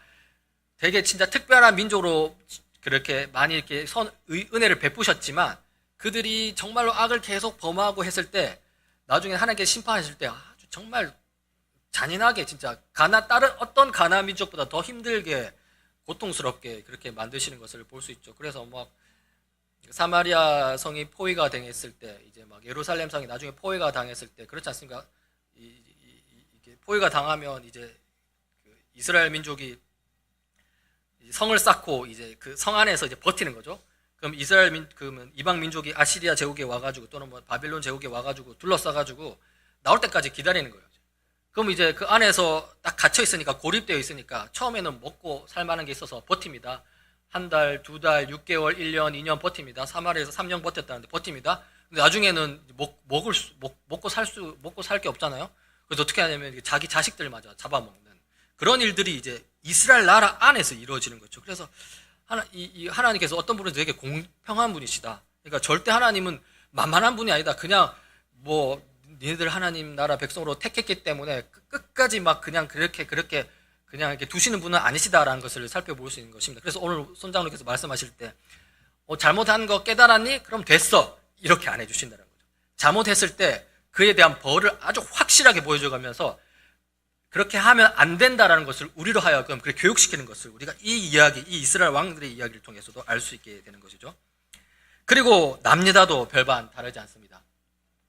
되게 진짜 특별한 민족으로 그렇게 많이 이렇게 은혜를 베푸셨지만 그들이 정말로 악을 계속 범하고 했을 때 나중에 하나님께서 심판하실 때 아주 정말 잔인하게 진짜 다른 어떤 가나안 민족보다 더 힘들게 고통스럽게 그렇게 만드시는 것을 볼 수 있죠. 그래서 막 사마리아 성이 포위가 당했을 때 이제 막 예루살렘 성이 나중에 포위가 당했을 때 그렇지 않습니까? 이게 포위가 당하면 이제 이스라엘 민족이 성을 쌓고 이제 그 성 안에서 이제 버티는 거죠. 그럼 그러면 이방 민족이 아시리아 제국에 와가지고 또는 뭐 바빌론 제국에 와가지고 둘러싸가지고 나올 때까지 기다리는 거예요. 그럼 이제 그 안에서 딱 갇혀 있으니까 고립되어 있으니까 처음에는 먹고 살만한 게 있어서 버팁니다. 한 달, 두 달, 6개월, 1년, 2년 버팁니다. 사마리아에서 3년 버텼다는데 버팁니다. 근데 나중에는 먹고 살 게 없잖아요. 그래서 어떻게 하냐면 자기 자식들마저 잡아먹는 그런 일들이 이제 이스라엘 나라 안에서 이루어지는 거죠. 그래서 하나님께서 어떤 분은 되게 공평한 분이시다. 그러니까 절대 하나님은 만만한 분이 아니다. 그냥 뭐 니네들 하나님 나라 백성으로 택했기 때문에 끝까지 막 그냥 그렇게 그냥 이렇게 두시는 분은 아니시다라는 것을 살펴볼 수 있는 것입니다. 그래서 오늘 손장로께서 말씀하실 때 잘못한 거 깨달았니? 그럼 됐어. 이렇게 안 해주신다는 거죠. 잘못했을 때 그에 대한 벌을 아주 확실하게 보여줘가면서 그렇게 하면 안 된다라는 것을 우리로 하여금 그렇게 교육시키는 것을 우리가 이 이스라엘 왕들의 이야기를 통해서도 알 수 있게 되는 것이죠. 그리고 남유다도 별반 다르지 않습니다.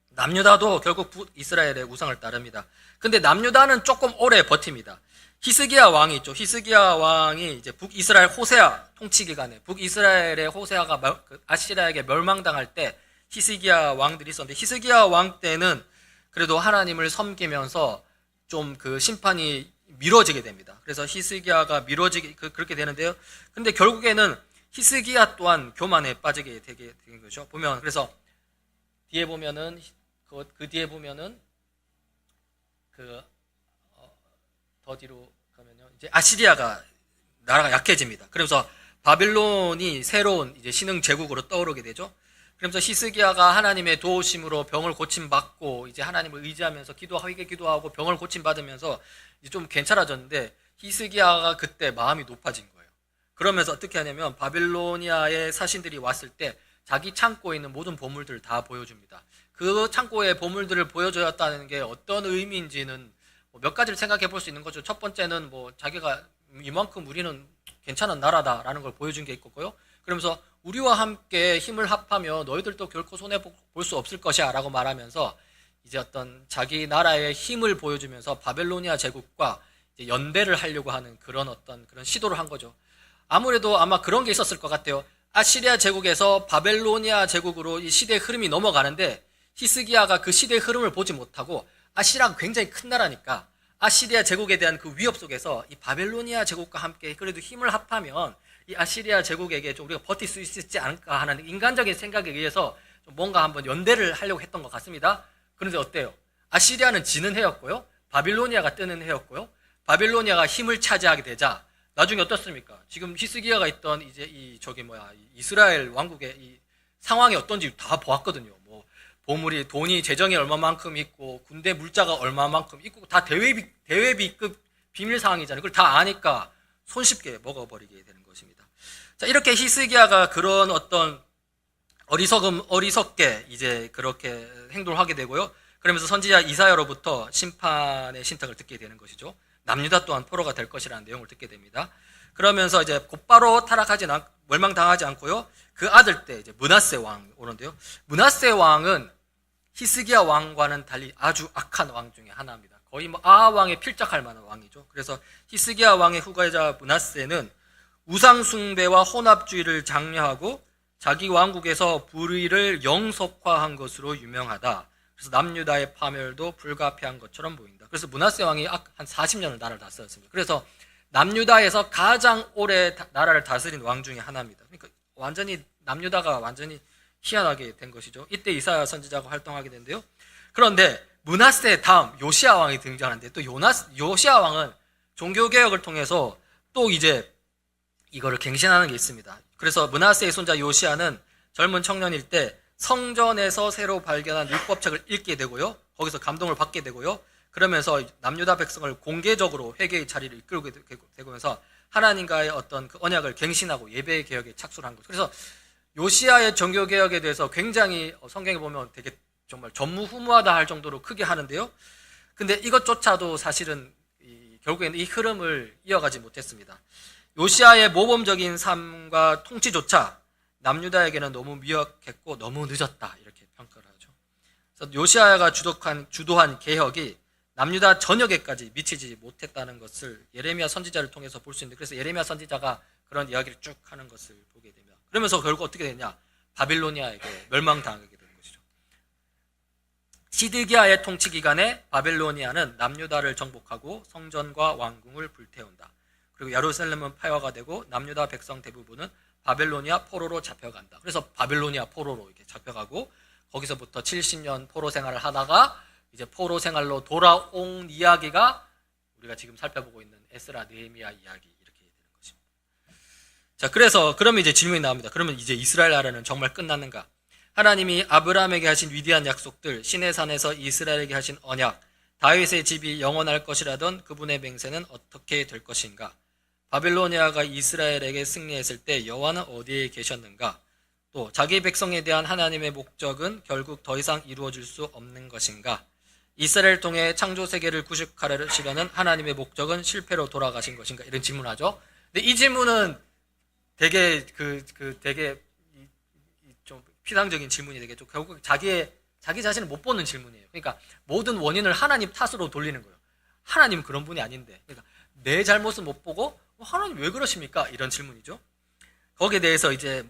남유다도 결국 이스라엘의 우상을 따릅니다. 근데 남유다는 조금 오래 버팁니다. 히스기야 왕이 있죠. 히스기야 왕이 이제 북이스라엘 호세아 통치 기간에 북이스라엘의 호세아가 아시리아에게 멸망당할 때 히스기야 왕들이 있었는데 히스기야 왕 때는 그래도 하나님을 섬기면서 좀 그 심판이 미뤄지게 됩니다. 그래서 히스기야가 그렇게 되는데요. 근데 결국에는 히스기야 또한 교만에 빠지게 되게 된 거죠. 보면 그래서 뒤에 보면은 그 뒤에 보면은 더 뒤로 가면요. 이제 아시리아가 나라가 약해집니다. 그래서 바빌론이 새로운 이제 신흥 제국으로 떠오르게 되죠. 그러면서 히스기야가 하나님의 도우심으로 병을 고침받고 이제 하나님을 의지하면서 기도하고 병을 고침받으면서 이제 좀 괜찮아졌는데 히스기야가 그때 마음이 높아진 거예요. 그러면서 어떻게 하냐면 바빌로니아의 사신들이 왔을 때 자기 창고에 있는 모든 보물들을 다 보여줍니다. 그 창고의 보물들을 보여줬다는 게 어떤 의미인지는 몇 가지를 생각해 볼 수 있는 거죠. 첫 번째는 자기가 이만큼 우리는 괜찮은 나라다라는 걸 보여준 게 있고요. 그러면서 우리와 함께 힘을 합하며 너희들도 결코 손해볼 수 없을 것이야 라고 말하면서 이제 어떤 자기 나라의 힘을 보여주면서 바벨로니아 제국과 이제 연대를 하려고 하는 그런 시도를 한 거죠. 아무래도 아마 그런 게 있었을 것 같아요. 아시리아 제국에서 바벨로니아 제국으로 이 시대의 흐름이 넘어가는데 히스기야가 그 시대의 흐름을 보지 못하고 아시리아가 굉장히 큰 나라니까 아시리아 제국에 대한 그 위협 속에서 이 바벨로니아 제국과 함께 그래도 힘을 합하면 이 아시리아 제국에게 좀 우리가 버틸 수 있지 않을까 하는 인간적인 생각에 의해서 좀 뭔가 한번 연대를 하려고 했던 것 같습니다. 그런데 어때요? 아시리아는 지는 해였고요. 바빌로니아가 뜨는 해였고요. 바빌로니아가 힘을 차지하게 되자 나중에 어떻습니까? 지금 히스기야가 있던 이제 이스라엘 왕국의 이 상황이 어떤지 다 보았거든요. 보물이 돈이 재정이 얼마만큼 있고 군대 물자가 얼마만큼 있고 다 대외비급 비밀 상황이잖아요. 그걸 다 아니까 손쉽게 먹어버리게 되는 것입니다. 자, 이렇게 히스기야가 그런 어떤 어리석게 이제 그렇게 행동을 하게 되고요. 그러면서 선지자 이사야로부터 심판의 신탁을 듣게 되는 것이죠. 남유다 또한 포로가 될 것이라는 내용을 듣게 됩니다. 그러면서 이제 곧바로 멸망당하지 않고요. 그 아들 때 이제 므낫세 왕 오는데요. 므낫세 왕은 히스기야 왕과는 달리 아주 악한 왕 중에 하나입니다. 거의 아하 왕에 필적할 만한 왕이죠. 그래서 히스기야 왕의 후계자 므낫세는 우상 숭배와 혼합주의를 장려하고 자기 왕국에서 불의를 영속화한 것으로 유명하다. 그래서 남유다의 파멸도 불가피한 것처럼 보인다. 그래서 므낫세 왕이 한 40년을 나라를 다스렸습니다. 그래서 남유다에서 가장 오래 나라를 다스린 왕 중에 하나입니다. 그러니까 남유다가 완전히 희한하게 된 것이죠. 이때 이사야 선지자가 활동하게 되는데요. 그런데 므낫세 다음 요시야 왕이 등장하는데 또 요시야 왕은 종교개혁을 통해서 또 이제 이거를 갱신하는 게 있습니다. 그래서 므낫세의 손자 요시야는 젊은 청년일 때 성전에서 새로 발견한 율법책을 읽게 되고요. 거기서 감동을 받게 되고요. 그러면서 남유다 백성을 공개적으로 회개의 자리를 이끌게 되면서 하나님과의 어떤 그 언약을 갱신하고 예배의 개혁에 착수를 한 거죠. 그래서 요시야의 종교개혁에 대해서 굉장히 성경에 보면 되게 정말 전무후무하다 할 정도로 크게 하는데요. 근데 이것조차도 사실은 결국에는 이 흐름을 이어가지 못했습니다. 요시야의 모범적인 삶과 통치조차 남유다에게는 너무 미약했고 너무 늦었다 이렇게 평가를 하죠. 그래서 요시야가 주도한 개혁이 남유다 전역에까지 미치지 못했다는 것을 예레미야 선지자를 통해서 볼 수 있는데 그래서 예레미야 선지자가 그런 이야기를 쭉 하는 것을 보게 됩니다. 그러면서 결국 어떻게 되냐? 바빌로니아에게 멸망당하게 되는 것이죠. 시드기야의 통치 기간에 바빌로니아는 남유다를 정복하고 성전과 왕궁을 불태운다. 그리고 예루살렘은 폐허가 되고 남유다 백성 대부분은 바빌로니아 포로로 잡혀간다. 그래서 바빌로니아 포로로 이렇게 잡혀가고 거기서부터 70년 포로 생활을 하다가 이제 포로 생활로 돌아온 이야기가 우리가 지금 살펴보고 있는 에스라 느헤미야 이야기 이렇게 되는 것입니다. 자, 그래서 그러면 이제 질문이 나옵니다. 그러면 이제 이스라엘 나라는 정말 끝났는가? 하나님이 아브라함에게 하신 위대한 약속들, 시내 산에서 이스라엘에게 하신 언약, 다윗의 집이 영원할 것이라던 그분의 맹세는 어떻게 될 것인가? 바빌로니아가 이스라엘에게 승리했을 때 여호와는 어디에 계셨는가? 또 자기 백성에 대한 하나님의 목적은 결국 더 이상 이루어질 수 없는 것인가? 이스라엘을 통해 창조 세계를 구축하시려는 하나님의 목적은 실패로 돌아가신 것인가? 이런 질문하죠. 근데 이 질문은 되게 되게 좀 피상적인 질문이 되겠죠. 결국 자기 자신을 못 보는 질문이에요. 그러니까 모든 원인을 하나님 탓으로 돌리는 거예요. 하나님 그런 분이 아닌데. 그러니까 내 잘못을 못 보고 하나님 왜 그러십니까? 이런 질문이죠. 거기에 대해서 이제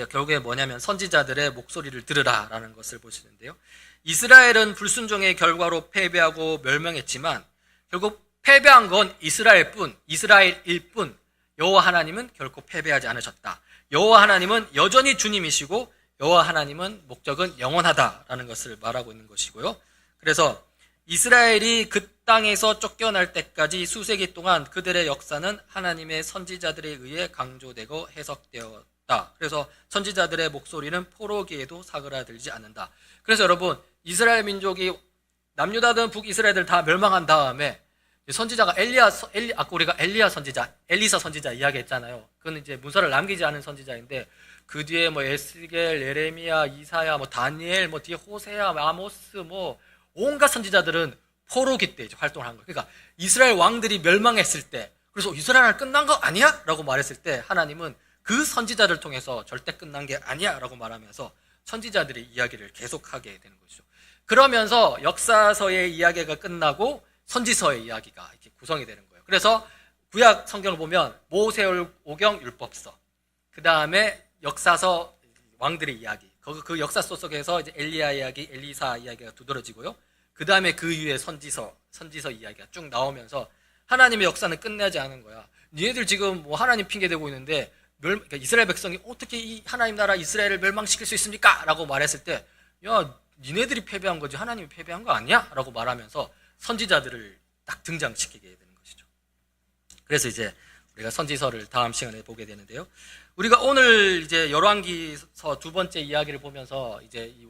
결국에 뭐냐면 선지자들의 목소리를 들으라라는 것을 보시는데요. 이스라엘은 불순종의 결과로 패배하고 멸망했지만 결국 패배한 건 이스라엘일 뿐 여호와 하나님은 결코 패배하지 않으셨다. 여호와 하나님은 여전히 주님이시고 여호와 하나님은 목적은 영원하다라는 것을 말하고 있는 것이고요. 그래서 이스라엘이 그 땅에서 쫓겨날 때까지 수세기 동안 그들의 역사는 하나님의 선지자들에 의해 강조되고 해석되었다. 그래서 선지자들의 목소리는 포로기에도 사그라들지 않는다. 그래서 여러분, 이스라엘 민족이 남유다든 북이스라엘들 다 멸망한 다음에 선지자가 아까 우리가 엘리사 선지자 이야기했잖아요. 그건 이제 문서를 남기지 않은 선지자인데 그 뒤에 에스겔, 예레미야, 이사야, 다니엘, 뒤에 호세야, 아모스, 온갖 선지자들은 포로기 때 활동을 한 거예요. 그러니까 이스라엘 왕들이 멸망했을 때, 그래서 이스라엘 끝난 거 아니야? 라고 말했을 때 하나님은 그 선지자를 통해서 절대 끝난 게 아니야 라고 말하면서 선지자들의 이야기를 계속하게 되는 거죠. 그러면서 역사서의 이야기가 끝나고 선지서의 이야기가 이렇게 구성이 되는 거예요. 그래서 구약 성경을 보면 모세오경 율법서, 그 다음에 역사서 왕들의 이야기, 그 역사서 속에서 이제 엘리야 이야기, 엘리사 이야기가 두드러지고요. 그 다음에 그 위에 선지서 이야기가 쭉 나오면서 하나님의 역사는 끝나지 않은 거야. 니네들 지금 하나님 핑계대고 있는데 그러니까 이스라엘 백성이 어떻게 이 하나님 나라 이스라엘을 멸망시킬 수 있습니까? 라고 말했을 때, 야, 니네들이 패배한 거지 하나님이 패배한 거 아니야? 라고 말하면서 선지자들을 딱 등장시키게 되는 것이죠. 그래서 이제 우리가 선지서를 다음 시간에 보게 되는데요. 우리가 오늘 이제 열왕기서 두 번째 이야기를 보면서 이제 이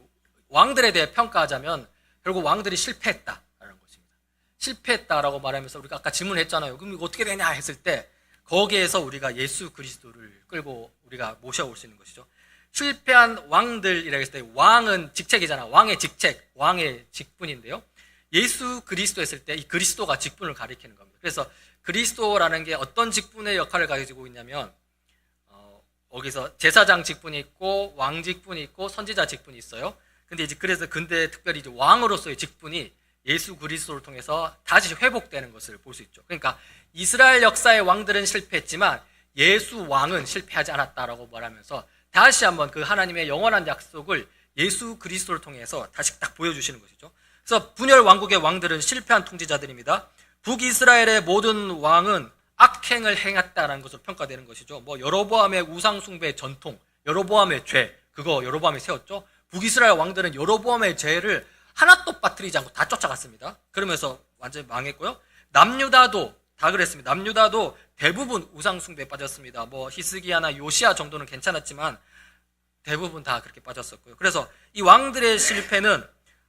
왕들에 대해 평가하자면 결국 왕들이 실패했다라는 것입니다. 실패했다라고 말하면서 우리가 아까 질문했잖아요. 그럼 이거 어떻게 되냐 했을 때 거기에서 우리가 예수 그리스도를 끌고 우리가 모셔올 수 있는 것이죠. 실패한 왕들이라고 했을 때 왕은 직책이잖아. 왕의 직책, 왕의 직분인데요. 예수 그리스도 했을 때 이 그리스도가 직분을 가리키는 겁니다. 그래서 그리스도라는 게 어떤 직분의 역할을 가지고 있냐면 거기서 제사장 직분이 있고 왕 직분이 있고 선지자 직분이 있어요. 근데 특별히 이제 왕으로서의 직분이 예수 그리스도를 통해서 다시 회복되는 것을 볼 수 있죠. 그러니까 이스라엘 역사의 왕들은 실패했지만 예수 왕은 실패하지 않았다라고 말하면서 다시 한번 그 하나님의 영원한 약속을 예수 그리스도를 통해서 다시 딱 보여주시는 것이죠. 그래서 분열 왕국의 왕들은 실패한 통치자들입니다. 북이스라엘의 모든 왕은 악행을 행했다라는 것으로 평가되는 것이죠. 여로보암의 우상 숭배 전통, 여로보암의 죄, 그거 여로보암이 세웠죠. 북이스라엘 왕들은 여로보암의 죄를 하나도 빠뜨리지 않고 다 쫓아갔습니다. 그러면서 완전히 망했고요. 남유다도 다 그랬습니다. 남유다도 대부분 우상 숭배에 빠졌습니다. 히스기야나 요시야 정도는 괜찮았지만 대부분 다 그렇게 빠졌었고요. 그래서 이 왕들의 실패는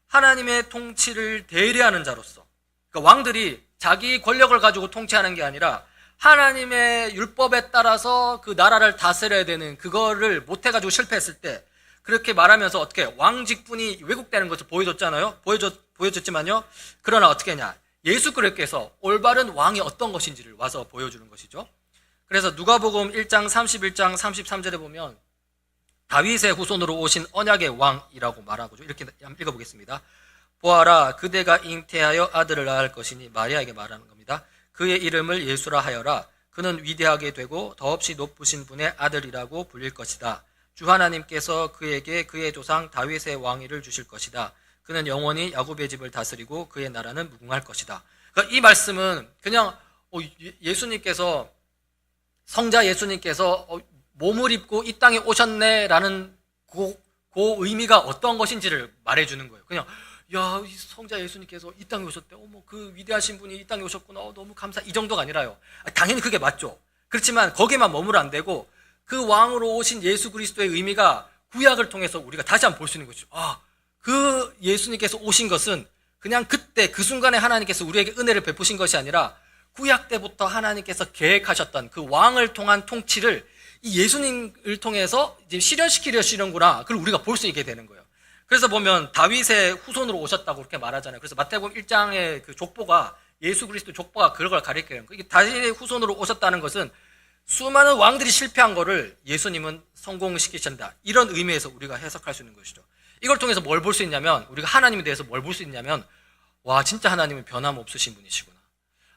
하나님의 통치를 대리하는 자로서, 그러니까 왕들이 자기 권력을 가지고 통치하는 게 아니라 하나님의 율법에 따라서 그 나라를 다스려야 되는 그거를 못해가지고 실패했을 때 그렇게 말하면서 어떻게 왕 직분이 왜곡되는 것을 보여줬잖아요. 보여줬지만요. 그러나 어떻게 했냐? 예수 그리스도께서 올바른 왕이 어떤 것인지를 와서 보여주는 것이죠. 그래서 누가복음 1장 31장 33절에 보면 다윗의 후손으로 오신 언약의 왕이라고 말하고 이렇게 읽어보겠습니다. 보아라, 그대가 잉태하여 아들을 낳을 것이니 마리아에게 말하는 겁니다. 그의 이름을 예수라 하여라. 그는 위대하게 되고 더없이 높으신 분의 아들이라고 불릴 것이다. 주 하나님께서 그에게 그의 조상 다윗의 왕위를 주실 것이다. 그는 영원히 야곱의 집을 다스리고 그의 나라는 무궁할 것이다. 그러니까 이 말씀은 그냥 예수님께서 성자 예수님께서 몸을 입고 이 땅에 오셨네라는 그 의미가 어떤 것인지를 말해주는 거예요. 그냥 야, 이 성자 예수님께서 이 땅에 오셨대. 어머, 그 위대하신 분이 이 땅에 오셨구나. 너무 감사. 이 정도가 아니라요. 당연히 그게 맞죠. 그렇지만 거기에만 머무르 안 되고 그 왕으로 오신 예수 그리스도의 의미가 구약을 통해서 우리가 다시 한번 볼 수 있는 것이죠. 그 예수님께서 오신 것은 그냥 그때 그 순간에 하나님께서 우리에게 은혜를 베푸신 것이 아니라 구약 때부터 하나님께서 계획하셨던 그 왕을 통한 통치를 이 예수님을 통해서 이제 실현시키려시는구나. 그걸 우리가 볼 수 있게 되는 거예요. 그래서 보면 다윗의 후손으로 오셨다고 그렇게 말하잖아요. 그래서 마태복음 1장의 그 족보가 예수 그리스도 족보가 그런 걸 가리켜요. 이게 다윗의 후손으로 오셨다는 것은 수많은 왕들이 실패한 거를 예수님은 성공시키신다. 이런 의미에서 우리가 해석할 수 있는 것이죠. 이걸 통해서 뭘 볼 수 있냐면 우리가 하나님에 대해서 뭘 볼 수 있냐면 와, 진짜 하나님은 변함없으신 분이시구나.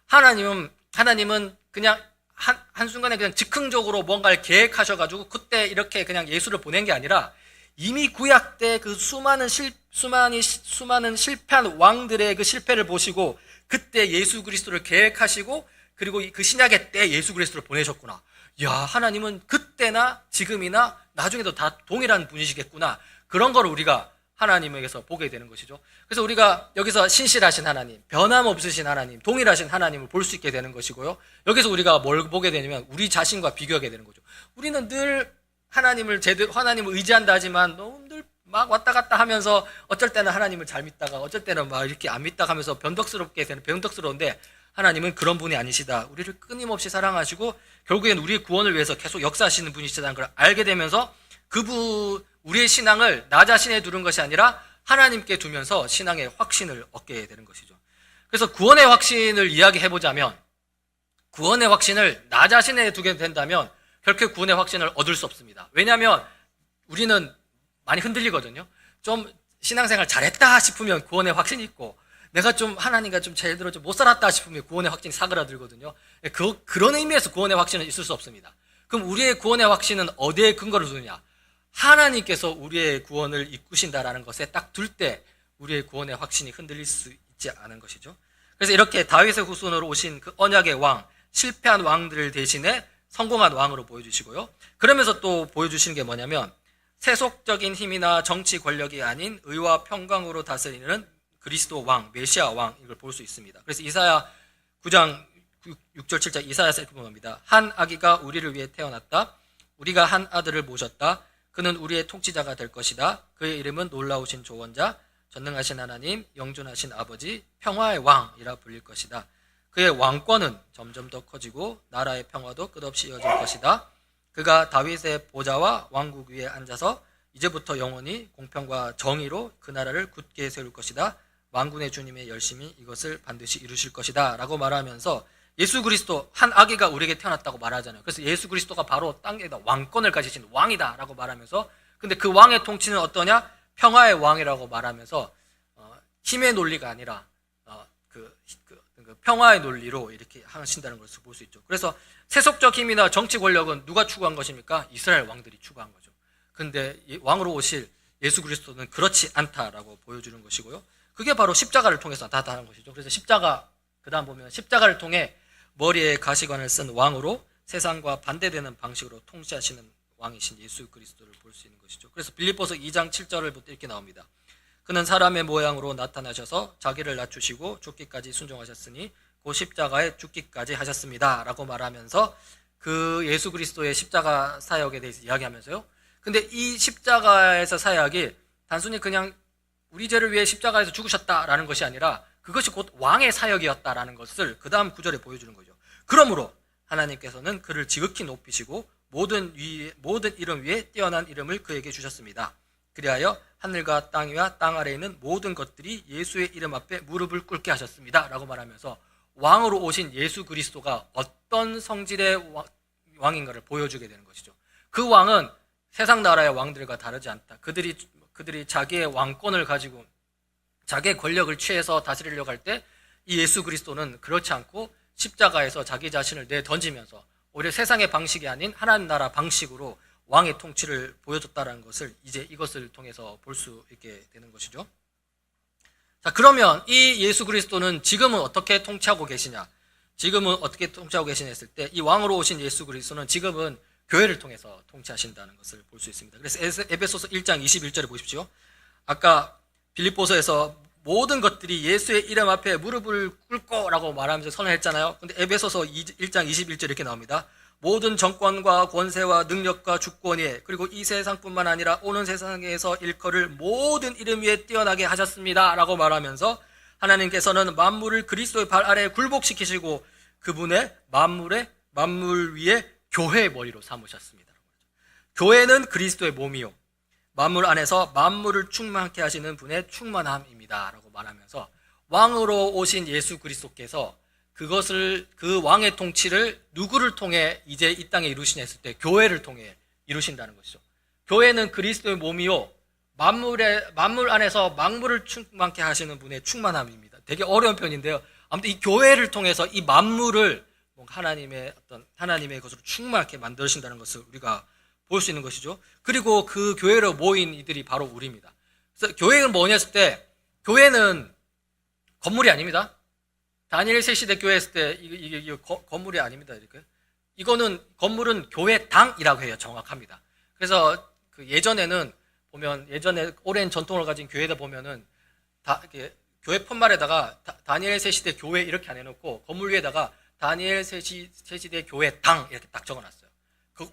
하나님은 그냥 한순간에 그냥 즉흥적으로 뭔가를 계획하셔가지고 그때 이렇게 그냥 예수를 보낸 게 아니라 이미 구약 때 그 수많은 실패한 왕들의 그 실패를 보시고 그때 예수 그리스도를 계획하시고 그리고 그 신약의 때 예수 그리스도를 보내셨구나. 야, 하나님은 그때나 지금이나 나중에도 다 동일한 분이시겠구나. 그런 걸 우리가 하나님에게서 보게 되는 것이죠. 그래서 우리가 여기서 신실하신 하나님, 변함없으신 하나님, 동일하신 하나님을 볼 수 있게 되는 것이고요. 여기서 우리가 뭘 보게 되냐면 우리 자신과 비교하게 되는 거죠. 우리는 늘 하나님을 의지한다 하지만 너무 늘 막 왔다 갔다 하면서 어쩔 때는 하나님을 잘 믿다가 어쩔 때는 막 이렇게 안 믿다가 하면서 변덕스러운데 하나님은 그런 분이 아니시다. 우리를 끊임없이 사랑하시고 결국엔 우리의 구원을 위해서 계속 역사하시는 분이시다는 걸 알게 되면서 우리의 신앙을 나 자신에 두는 것이 아니라 하나님께 두면서 신앙의 확신을 얻게 되는 것이죠. 그래서 구원의 확신을 이야기해보자면 구원의 확신을 나 자신에 두게 된다면 결코 구원의 확신을 얻을 수 없습니다. 왜냐하면 우리는 많이 흔들리거든요. 좀 신앙생활 잘했다 싶으면 구원의 확신이 있고 내가 좀 하나님과 좀 제대로 좀 못 살았다 싶으면 구원의 확신이 사그라들거든요. 그런 의미에서 구원의 확신은 있을 수 없습니다. 그럼 우리의 구원의 확신은 어디에 근거를 두느냐? 하나님께서 우리의 구원을 이끄신다라는 것에 딱 둘 때 우리의 구원의 확신이 흔들릴 수 있지 않은 것이죠. 그래서 이렇게 다윗의 후손으로 오신 그 언약의 왕, 실패한 왕들을 대신해 성공한 왕으로 보여주시고요. 그러면서 또 보여주시는 게 뭐냐면 세속적인 힘이나 정치 권력이 아닌 의와 평강으로 다스리는 그리스도 왕, 메시아 왕, 이걸 볼 수 있습니다. 그래서 이사야 9장 6절 7절 이사야서 이렇게 봅니다. 한 아기가 우리를 위해 태어났다. 우리가 한 아들을 모셨다. 그는 우리의 통치자가 될 것이다. 그의 이름은 놀라우신 조언자, 전능하신 하나님, 영존하신 아버지, 평화의 왕이라 불릴 것이다. 그의 왕권은 점점 더 커지고 나라의 평화도 끝없이 이어질 것이다. 그가 다윗의 보좌와 왕국 위에 앉아서 이제부터 영원히 공평과 정의로 그 나라를 굳게 세울 것이다. 왕군의 주님의 열심히 이것을 반드시 이루실 것이다 라고 말하면서 예수 그리스도 한 아기가 우리에게 태어났다고 말하잖아요. 그래서 예수 그리스도가 바로 땅에다 왕권을 가지신 왕이다 라고 말하면서 근데 그 왕의 통치는 어떠냐? 평화의 왕이라고 말하면서 힘의 논리가 아니라 평화의 논리로 이렇게 하신다는 것을 볼 수 있죠. 그래서 세속적 힘이나 정치 권력은 누가 추구한 것입니까? 이스라엘 왕들이 추구한 거죠. 근데 왕으로 오실 예수 그리스도는 그렇지 않다라고 보여주는 것이고요. 그게 바로 십자가를 통해서 나타나는 것이죠. 그래서 그 다음 보면 십자가를 통해 머리에 가시관을 쓴 왕으로 세상과 반대되는 방식으로 통치하시는 왕이신 예수 그리스도를 볼 수 있는 것이죠. 그래서 빌립보서 2장 7절부터 이렇게 나옵니다. 그는 사람의 모양으로 나타나셔서 자기를 낮추시고 죽기까지 순종하셨으니 그 십자가에 죽기까지 하셨습니다 라고 말하면서 그 예수 그리스도의 십자가 사역에 대해서 이야기하면서요. 근데 이 십자가에서 사역이 단순히 그냥 우리 죄를 위해 십자가에서 죽으셨다라는 것이 아니라 그것이 곧 왕의 사역이었다라는 것을 그 다음 구절에 보여주는 거죠. 그러므로 하나님께서는 그를 지극히 높이시고 모든 이름 위에 뛰어난 이름을 그에게 주셨습니다. 그리하여 하늘과 땅 위와 땅 아래에 있는 모든 것들이 예수의 이름 앞에 무릎을 꿇게 하셨습니다 라고 말하면서 왕으로 오신 예수 그리스도가 어떤 성질의 왕인가를 보여주게 되는 것이죠. 그 왕은 세상 나라의 왕들과 다르지 않다. 그들이 자기의 왕권을 가지고 자기의 권력을 취해서 다스리려고 할 때 이 예수 그리스도는 그렇지 않고 십자가에서 자기 자신을 내던지면서 오히려 세상의 방식이 아닌 하나님 나라 방식으로 왕의 통치를 보여줬다는 것을 이제 이것을 통해서 볼 수 있게 되는 것이죠. 자, 그러면 이 예수 그리스도는 지금은 어떻게 통치하고 계시냐? 지금은 어떻게 통치하고 계시냐 했을 때 이 왕으로 오신 예수 그리스도는 지금은 교회를 통해서 통치하신다는 것을 볼 수 있습니다. 그래서 에베소서 1장 21절에 보십시오. 아까 빌립보서에서 모든 것들이 예수의 이름 앞에 무릎을 꿇고 라고 말하면서 선언했잖아요. 근데 에베소서 1장 21절 이렇게 나옵니다. 모든 정권과 권세와 능력과 주권이 그리고 이 세상뿐만 아니라 오는 세상에서 일컬을 모든 이름 위에 뛰어나게 하셨습니다 라고 말하면서 하나님께서는 만물을 그리스도의 발 아래에 굴복시키시고 그분의 만물 위에 교회의 머리로 삼으셨습니다. 교회는 그리스도의 몸이요 만물 안에서 만물을 충만케 하시는 분의 충만함입니다 라고 말하면서 왕으로 오신 예수 그리스도께서 그 왕의 통치를 누구를 통해 이제 이 땅에 이루시냐 했을 때 교회를 통해 이루신다는 것이죠. 교회는 그리스도의 몸이요 만물 안에서 만물을 충만케 하시는 분의 충만함입니다. 되게 어려운 편인데요. 아무튼 이 교회를 통해서 이 만물을 하나님의 것으로 충만하게 만드신다는 것을 우리가 볼 수 있는 것이죠. 그리고 그 교회로 모인 이들이 바로 우리입니다. 그래서 교회는 뭐냐 했을 때 교회는 건물이 아닙니다. 다니엘 3시대 교회 했을 때 이게 건물이 아닙니다. 이렇게. 이거는 건물은 교회당이라고 해요. 정확합니다. 그래서 그 예전에 오랜 전통을 가진 교회다 보면은 교회 푯말에다가 다니엘 3시대 교회 이렇게 안 해놓고 건물 위에다가 다니엘 3시대 교회당 이렇게 딱 적어놨어요.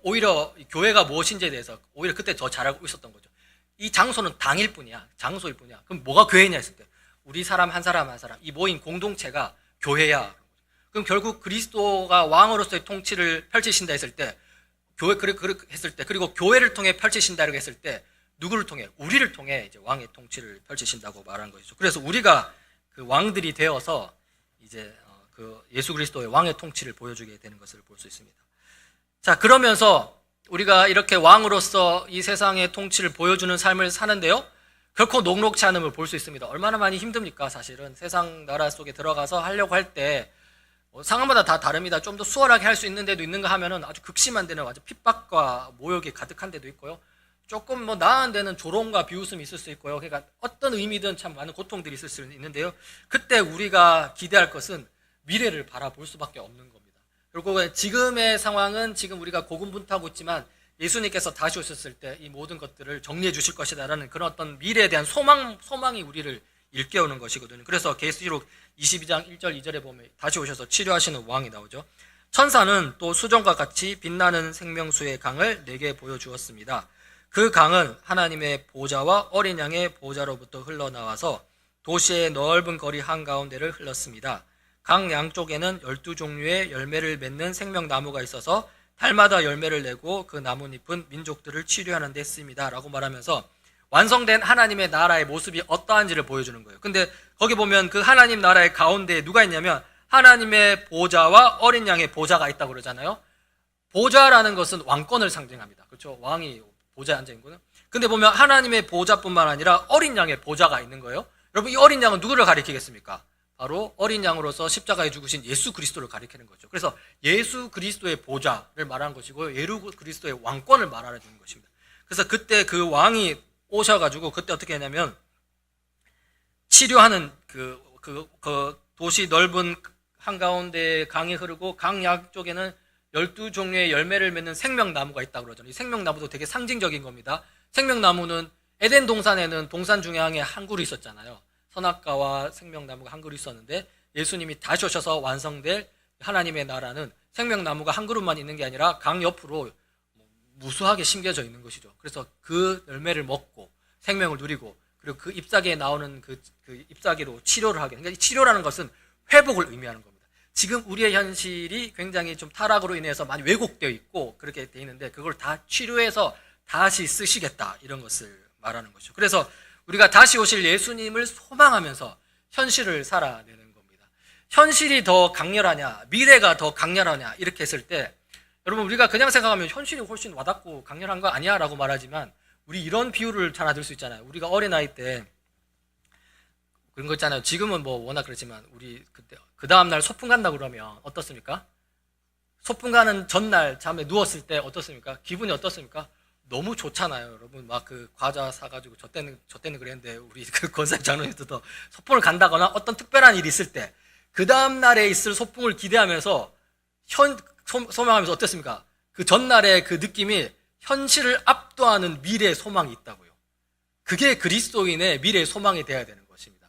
오히려 교회가 무엇인지에 대해서 오히려 그때 더 잘 알고 있었던 거죠. 이 장소는 당일 뿐이야. 장소일 뿐이야. 그럼 뭐가 교회냐 했을 때 우리 사람 한 사람 이 모인 공동체가 교회야. 그럼 결국 그리스도가 왕으로서의 통치를 펼치신다 했을 때 그리고 교회를 통해 펼치신다고 했을 때 누구를 통해? 우리를 통해 이제 왕의 통치를 펼치신다고 말한 것이죠. 그래서 우리가 그 왕들이 되어서 이제 그 예수 그리스도의 왕의 통치를 보여주게 되는 것을 볼 수 있습니다. 자, 그러면서 우리가 이렇게 왕으로서 이 세상의 통치를 보여주는 삶을 사는데요. 결코 녹록치 않음을 볼 수 있습니다. 얼마나 많이 힘듭니까? 사실은 세상 나라 속에 들어가서 하려고 할 때 상황마다 다 다릅니다. 좀 더 수월하게 할 수 있는 데도 있는가 하면은 아주 극심한 데는 아주 핍박과 모욕이 가득한 데도 있고요. 조금 나은 데는 조롱과 비웃음이 있을 수 있고요. 그러니까 어떤 의미든 참 많은 고통들이 있을 수 있는데요. 그때 우리가 기대할 것은 미래를 바라볼 수밖에 없는 겁니다. 그리고 지금의 상황은 지금 우리가 고군분투하고 있지만 예수님께서 다시 오셨을 때 이 모든 것들을 정리해 주실 것이다라는 그런 어떤 미래에 대한 소망이 우리를 일깨우는 것이거든요. 그래서 계시록 22장 1절 2절에 보면 다시 오셔서 치료하시는 왕이 나오죠. 천사는 또 수정과 같이 빛나는 생명수의 강을 내게 보여주었습니다. 그 강은 하나님의 보좌와 어린 양의 보좌로부터 흘러나와서 도시의 넓은 거리 한가운데를 흘렀습니다. 강 양쪽에는 12종류의 열매를 맺는 생명나무가 있어서 달마다 열매를 내고 그 나뭇잎은 민족들을 치료하는 데 쓰입니다 라고 말하면서 완성된 하나님의 나라의 모습이 어떠한지를 보여주는 거예요. 근데 거기 보면 그 하나님 나라의 가운데에 누가 있냐면 하나님의 보좌와 어린 양의 보좌가 있다고 그러잖아요. 보좌라는 것은 왕권을 상징합니다. 그렇죠? 왕이 보좌에 앉아있는 거는. 근데 보면 하나님의 보좌뿐만 아니라 어린 양의 보좌가 있는 거예요. 여러분 이 어린 양은 누구를 가리키겠습니까? 바로 어린 양으로서 십자가에 죽으신 예수 그리스도를 가리키는 거죠. 그래서 예수 그리스도의 보좌를 말하는 것이고 예수 그리스도의 왕권을 말하는 것입니다. 그래서 그때 그 왕이 오셔가지고 그때 어떻게 했냐면 치료하는 그 도시 넓은 한가운데 강이 흐르고 강 양쪽에는 12종류의 열매를 맺는 생명나무가 있다고 그러잖아요. 이 생명나무도 되게 상징적인 겁니다. 생명나무는 에덴 동산에는 동산 중앙에 한 그루 있었잖아요. 선악과와 생명나무가 한 그루 있었는데 예수님이 다시 오셔서 완성될 하나님의 나라는 생명나무가 한 그루만 있는 게 아니라 강 옆으로 무수하게 심겨져 있는 것이죠. 그래서 그 열매를 먹고 생명을 누리고 그리고 그 잎사귀에 나오는 그 잎사귀로 치료를 하게. 그러니까 이 치료라는 것은 회복을 의미하는 겁니다. 지금 우리의 현실이 굉장히 좀 타락으로 인해서 많이 왜곡되어 있고 그렇게 되어 있는데 그걸 다 치료해서 다시 쓰시겠다 이런 것을 말하는 것이죠. 그래서 우리가 다시 오실 예수님을 소망하면서 현실을 살아내는 겁니다. 현실이 더 강렬하냐 미래가 더 강렬하냐 이렇게 했을 때 여러분 우리가 그냥 생각하면 현실이 훨씬 와닿고 강렬한 거 아니야 라고 말하지만 우리 이런 비유를 하나 들 수 있잖아요. 우리가 어린아이 때 그런 거 있잖아요. 지금은 워낙 그렇지만 우리 그때 그 다음날 소풍 간다 그러면 어떻습니까? 소풍 가는 전날 잠에 누웠을 때 어떻습니까? 기분이 어떻습니까? 너무 좋잖아요. 여러분 막 그 과자 사가지고 저 때는 그랬는데 우리 그 권사님 장로님들도 소풍을 간다거나 어떤 특별한 일이 있을 때 그 다음날에 있을 소풍을 기대하면서 소망하면서 어땠습니까? 그 전날의 그 느낌이 현실을 압도하는 미래의 소망이 있다고요. 그게 그리스도인의 미래의 소망이 되어야 되는 것입니다.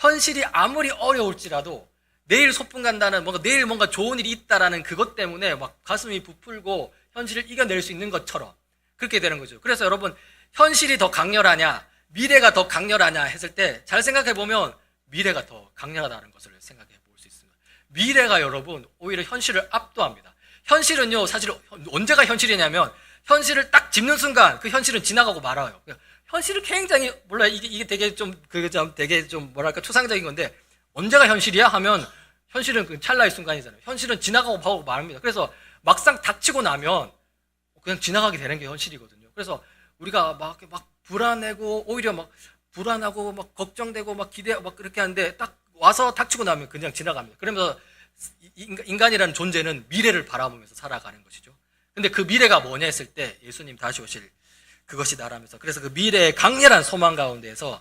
현실이 아무리 어려울지라도 내일 소풍 간다는 내일 뭔가 좋은 일이 있다라는 그것 때문에 막 가슴이 부풀고 현실을 이겨낼 수 있는 것처럼 그렇게 되는 거죠. 그래서 여러분, 현실이 더 강렬하냐 미래가 더 강렬하냐 했을 때 잘 생각해 보면 미래가 더 강렬하다는 것을 생각해 볼 수 있습니다. 미래가 여러분 오히려 현실을 압도합니다. 현실은요, 사실 언제가 현실이냐면 현실을 딱 짚는 순간 그 현실은 지나가고 말아요. 현실은 굉장히 몰라요. 이게 되게 좀 뭐랄까 추상적인 건데, 언제가 현실이야 하면 현실은 그 찰나의 순간이잖아요. 현실은 지나가고 말합니다. 그래서 막상 닥치고 나면 그냥 지나가게 되는 게 현실이거든요. 그래서 우리가 막 불안하고 오히려 막 불안하고 막 걱정되고 막 기대 막 그렇게 하는데 딱 와서 닥치고 나면 그냥 지나갑니다. 그러면서 인간이라는 존재는 미래를 바라보면서 살아가는 것이죠. 근데 그 미래가 뭐냐 했을 때 예수님 다시 오실 그것이 나라면서, 그래서 그 미래의 강렬한 소망 가운데에서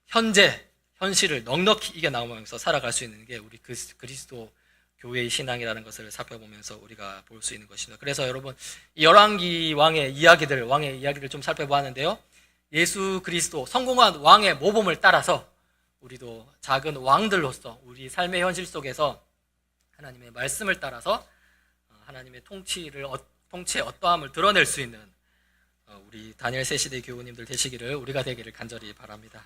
현실을 넉넉히 이겨나오면서 살아갈 수 있는 게 우리 그리스도 교회의 신앙이라는 것을 살펴보면서 우리가 볼 수 있는 것입니다. 그래서 여러분, 이 열왕기 왕의 이야기를 좀 살펴보았는데요. 예수 그리스도 성공한 왕의 모범을 따라서 우리도 작은 왕들로서 우리 삶의 현실 속에서 하나님의 말씀을 따라서 하나님의 통치의 어떠함을 드러낼 수 있는 우리 다니엘 새 시대 교우님들 우리가 되기를 간절히 바랍니다.